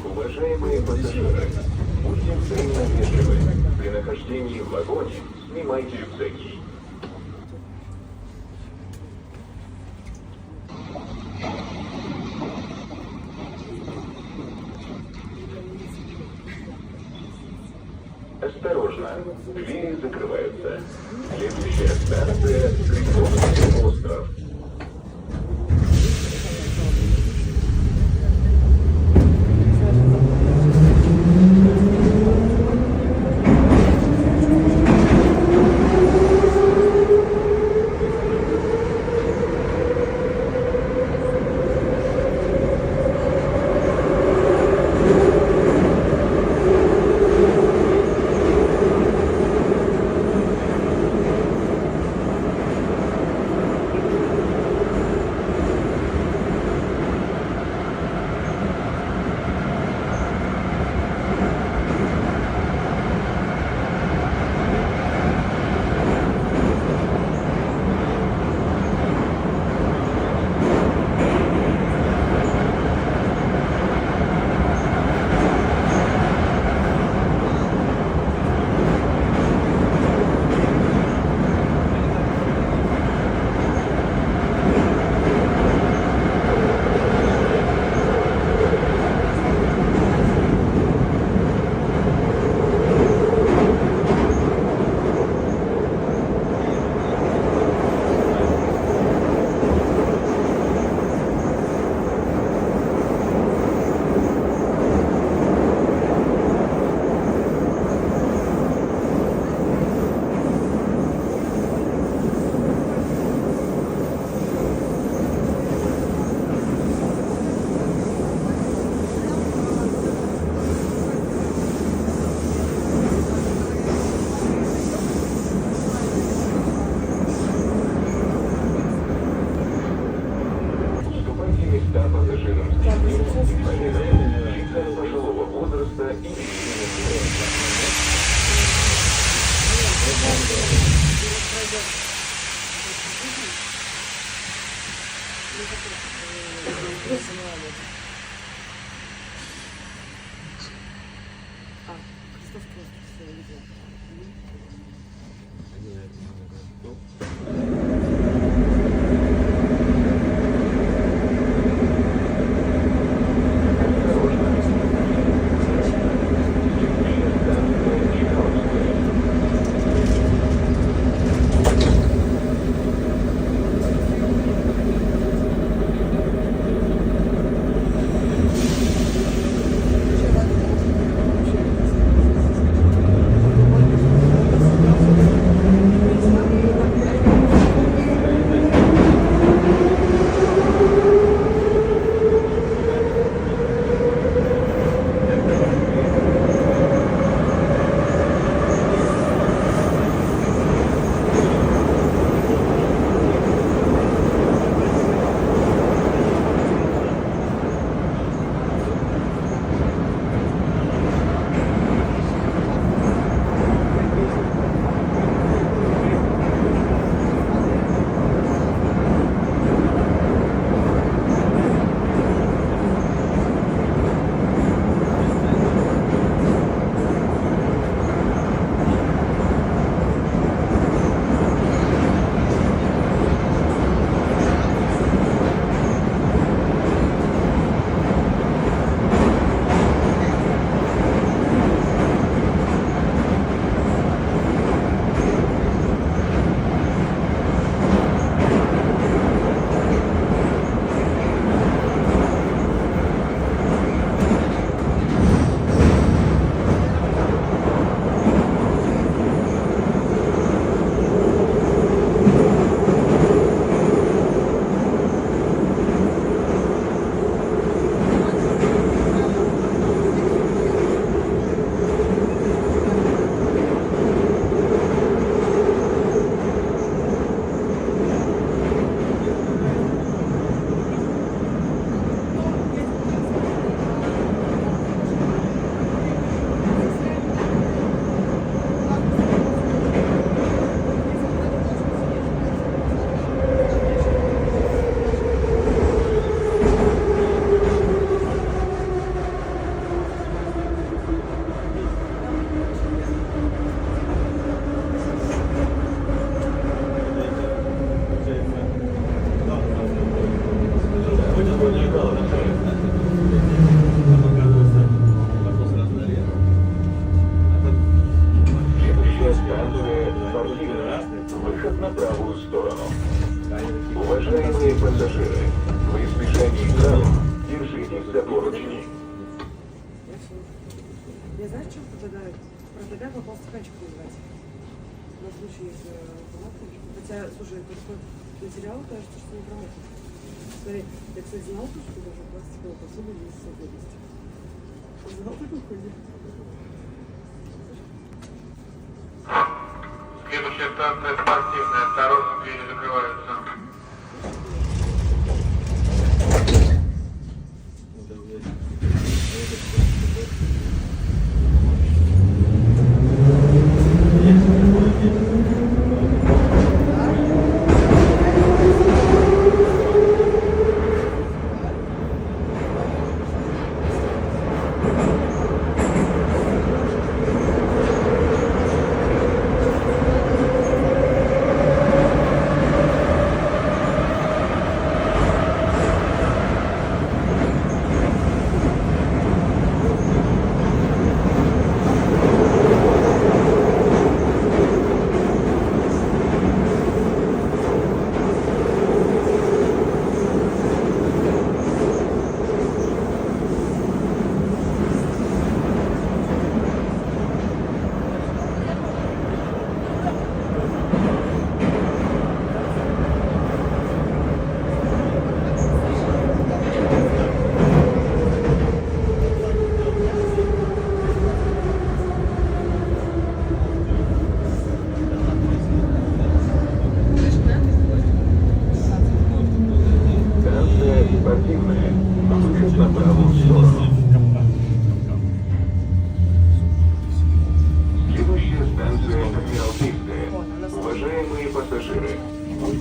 Уважаемые пассажиры, будьте взаимно вежливы. При нахождении в вагоне снимайте рюкзаки. Осторожно, двери закрываются. Следующая станция — Крестовский остров. Выход на правую сторону. Уважаемые пассажиры, при движении к залу держитесь за поручни. Я знаю, что предлагаю попал в стаканчик наливать. На случай, если промокнешь. Хотя, слушай, это такой материал, кажется, что не промокнешь. Смотри, я, кстати, знал, что даже пластиковая посуда есть особенности. Знал такую хуйню? Следующая станция спортивная. Осторожно, двери закрываются.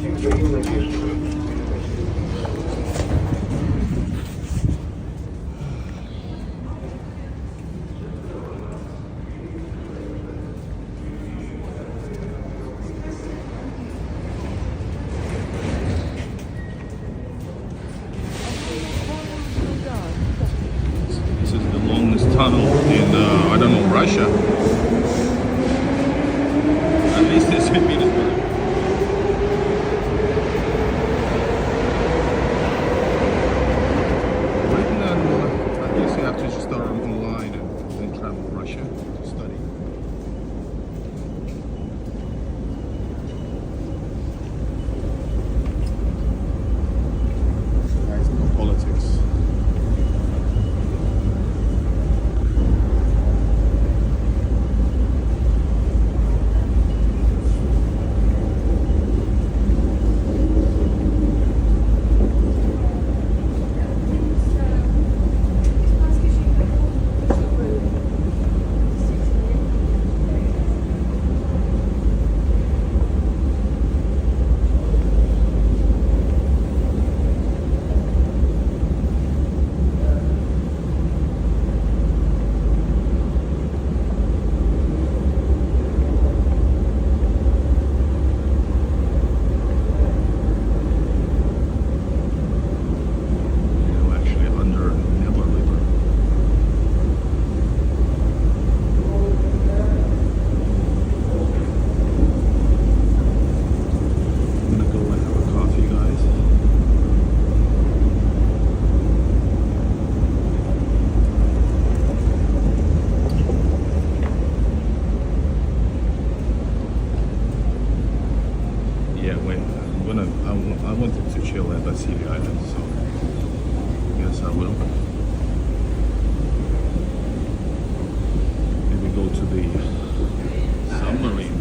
взаимно вежливы. This is the longest tunnel in, I don't know, Russia. At least it's in Petersburg. Britain, and I guess you have to start online and then travel Russia to study. Guys, no politics. Actually under Neighbourhood. I'm gonna go and have a coffee, guys. Yeah, wait. I wanted to chill at Vasily Island, so yes, I will. Maybe go to the submarine.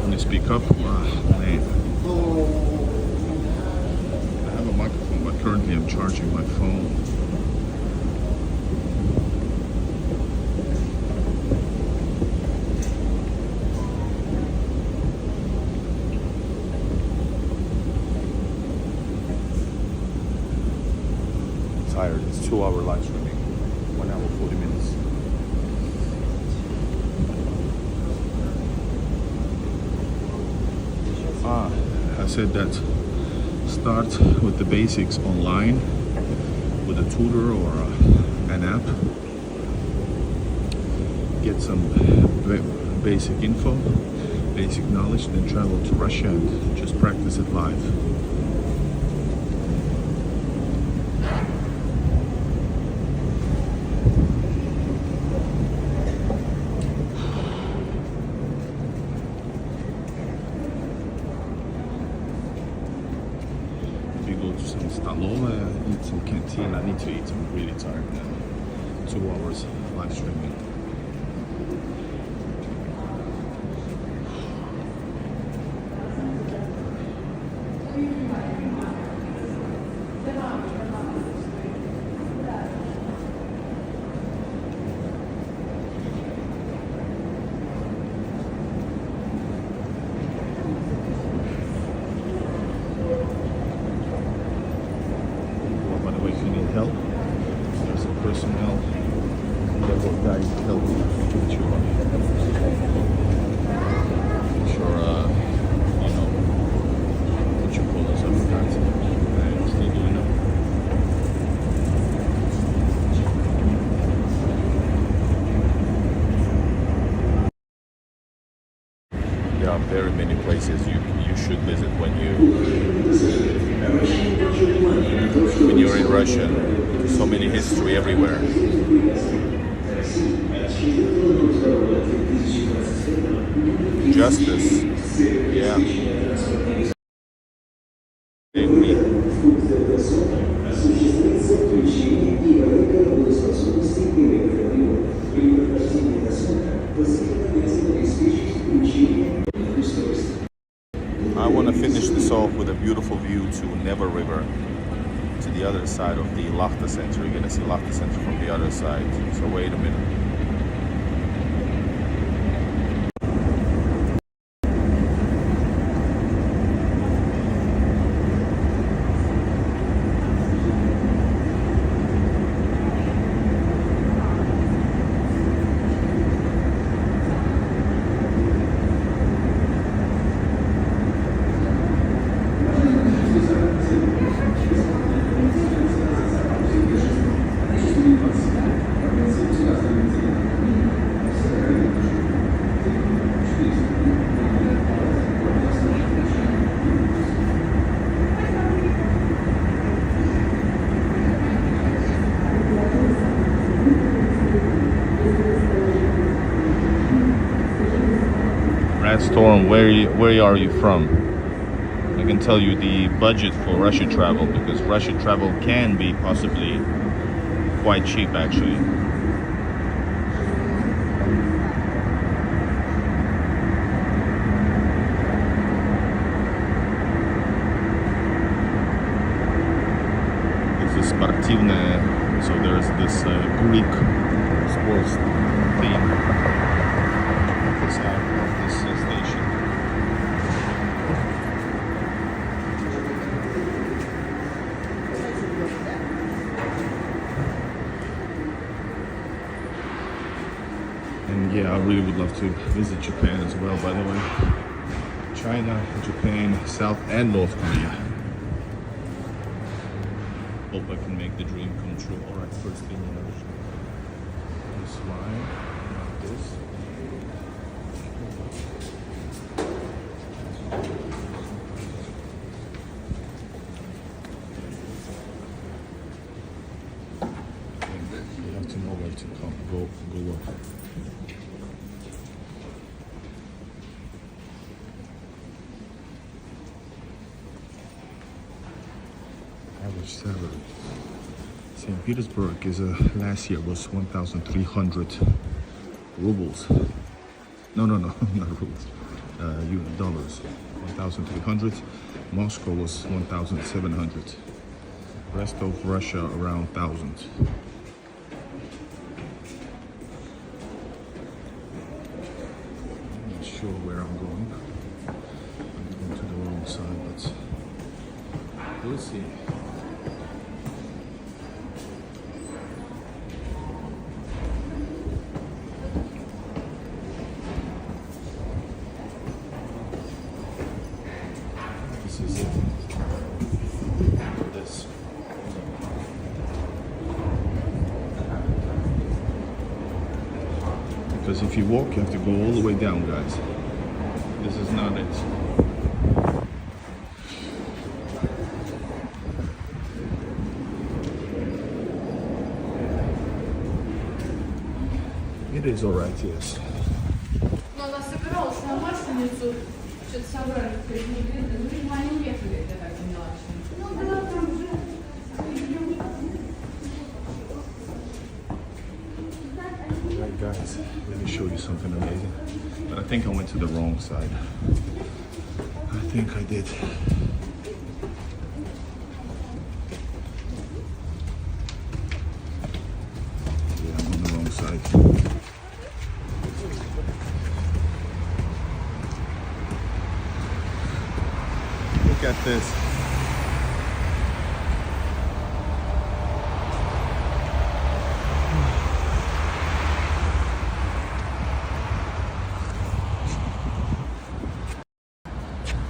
When you speak up, man. I have a microphone, but currently I'm charging my phone. Tired. It's 2 hour live streaming. 1 hour 40 minutes. I said that start with the basics online with a tutor or an app. Get some basic info, basic knowledge, then travel to Russia and just practice it live. Go to some stolova, eat some canteen. I need to eat. I'm really tired now. 2 hours live streaming. Help. There's a personnel level guy help get you on. Sure, you know what you call this. I forgot. I'm still doing it. There are very many places you should visit when you're in Russia. So many history everywhere. Justice, yeah. I want to finish this off with a beautiful view to Neva River, to the other side of the Lahta Center. You're going to see Lahta Center from the other side. So wait a minute. Storm, where are you from? I can tell you the budget for Russia travel, because Russia travel can be possibly quite cheap actually. This is спортивная, so there's this Greek sports theme inside of this station. And yeah, I really would love to visit Japan as well, by the way. China, Japan, South and North Korea. Hope I can make the dream come true. Alright, first thing, this line, not this. You have to know where to go up. Average salary. St. Petersburg is last year was 1,300 rubles. No, not rubles. Dollars. 1,300. Moscow was 1,700. Rest of Russia around 1,000. I'm not sure where I'm going. I'm going to the wrong side, but we'll see. This is it. This. Because if you walk, you have to go all the way down, guys. This is not it. It is alright, yes. Но она собиралась на Масленицу, что-то собрали, ну, видимо, они уехали, я так поняла. Ну, да, там уже. Alright guys, let me show you something amazing. But I think I went to the wrong side. I think I did. Yeah, I'm on the wrong side. Look at this.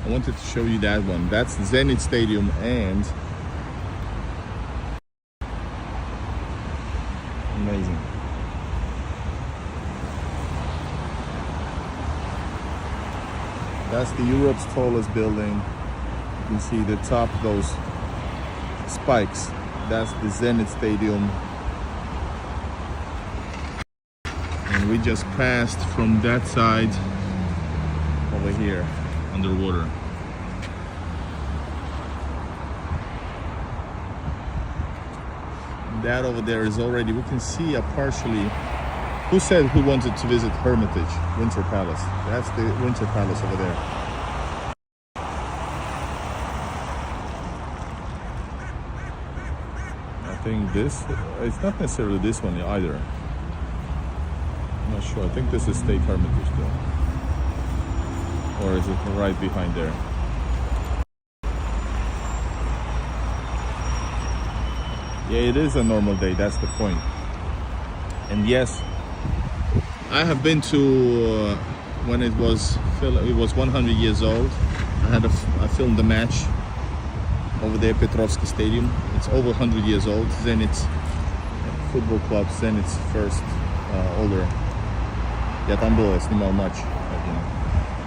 I wanted to show you that one. That's Zenit Stadium and amazing. That's the Europe's tallest building. You can see the top, those spikes. That's the Zenit Stadium. And we just passed from that side over here, underwater. That over there is already, we can see a partially. Who said who wanted to visit Hermitage, Winter Palace? That's the Winter Palace over there. I think this, it's not necessarily this one either. I'm not sure. I think this is State Hermitage though. Or is it right behind there? Yeah, it is a normal day, that's the point. And yes, I have been to when it was 100 years old. I filmed the match over there, Petrovsky Stadium. It's over 100 years old. Zenit's football club, Zenit's first older. Я там был, я снимал матч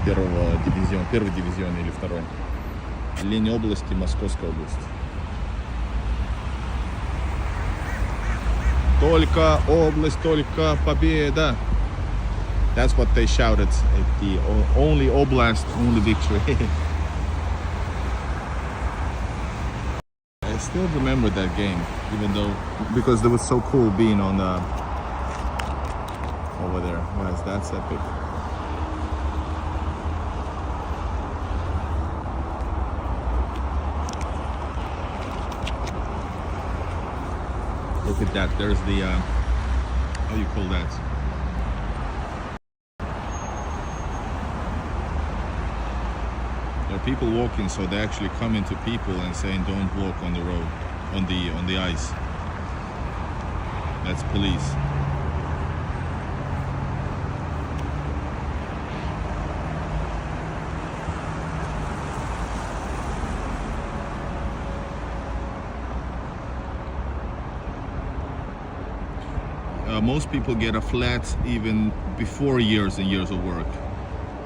первый дивизион или второй. Лень области, Московская область. Только область, только победа. That's what they shouted at the only oblast, only victory. I still remember that game, even though, because it was so cool being on over there. Guys, that's epic. Look at that. There's the how do you call that? There are people walking, so they actually come into people and saying don't walk on the road, on the ice. That's police. Most people get a flat even before years and years of work.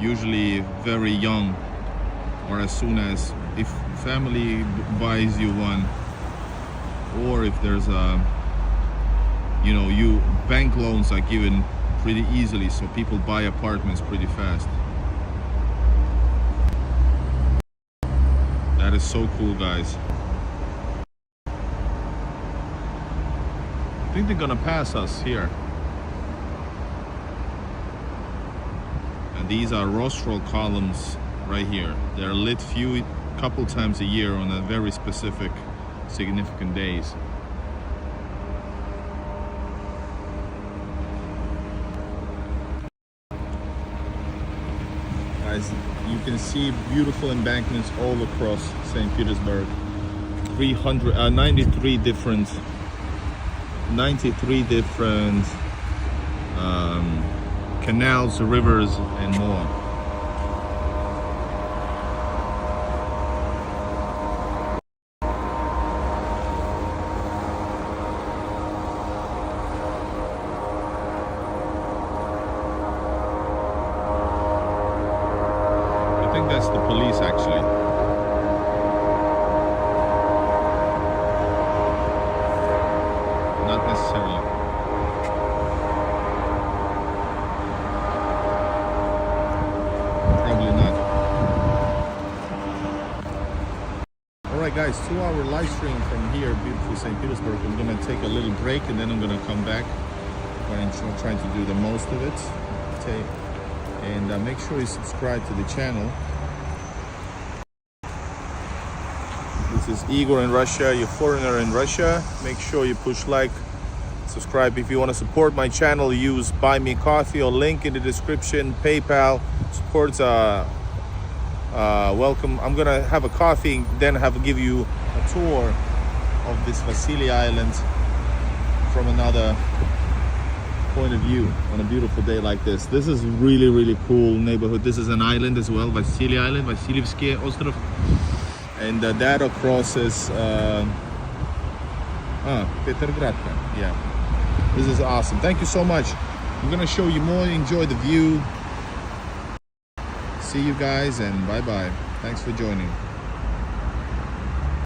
Usually very young, or as soon as, if family buys you one, or if there's a, you know, bank loans are given pretty easily, so people buy apartments pretty fast. That is so cool, guys. I think they're gonna pass us here. And these are rostral columns right here. They're lit couple times a year on a very specific, significant days. Guys, you can see beautiful embankments all across St. Petersburg. 93 different canals, rivers, and more. I think that's the police, actually. Not necessarily. Probably not. Alright guys, 2-hour live stream from here, beautiful St. Petersburg. I'm gonna take a little break and then I'm gonna come back and try to do the most of it. Okay. And make sure you subscribe to the channel. This is Igor in Russia, you're a foreigner in Russia. Make sure you push like, subscribe. If you want to support my channel, use Buy Me Coffee or link in the description. PayPal supports welcome. I'm gonna have a coffee, then give you a tour of this Vasily Island from another point of view on a beautiful day like this. This is really cool neighborhood. This is an island as well, Vasily Island, Vasilievsky Ostrov. And that across is Petrograd. Yeah, this is awesome. Thank you so much. I'm gonna show you more. Enjoy the view. See you guys, and bye bye. Thanks for joining.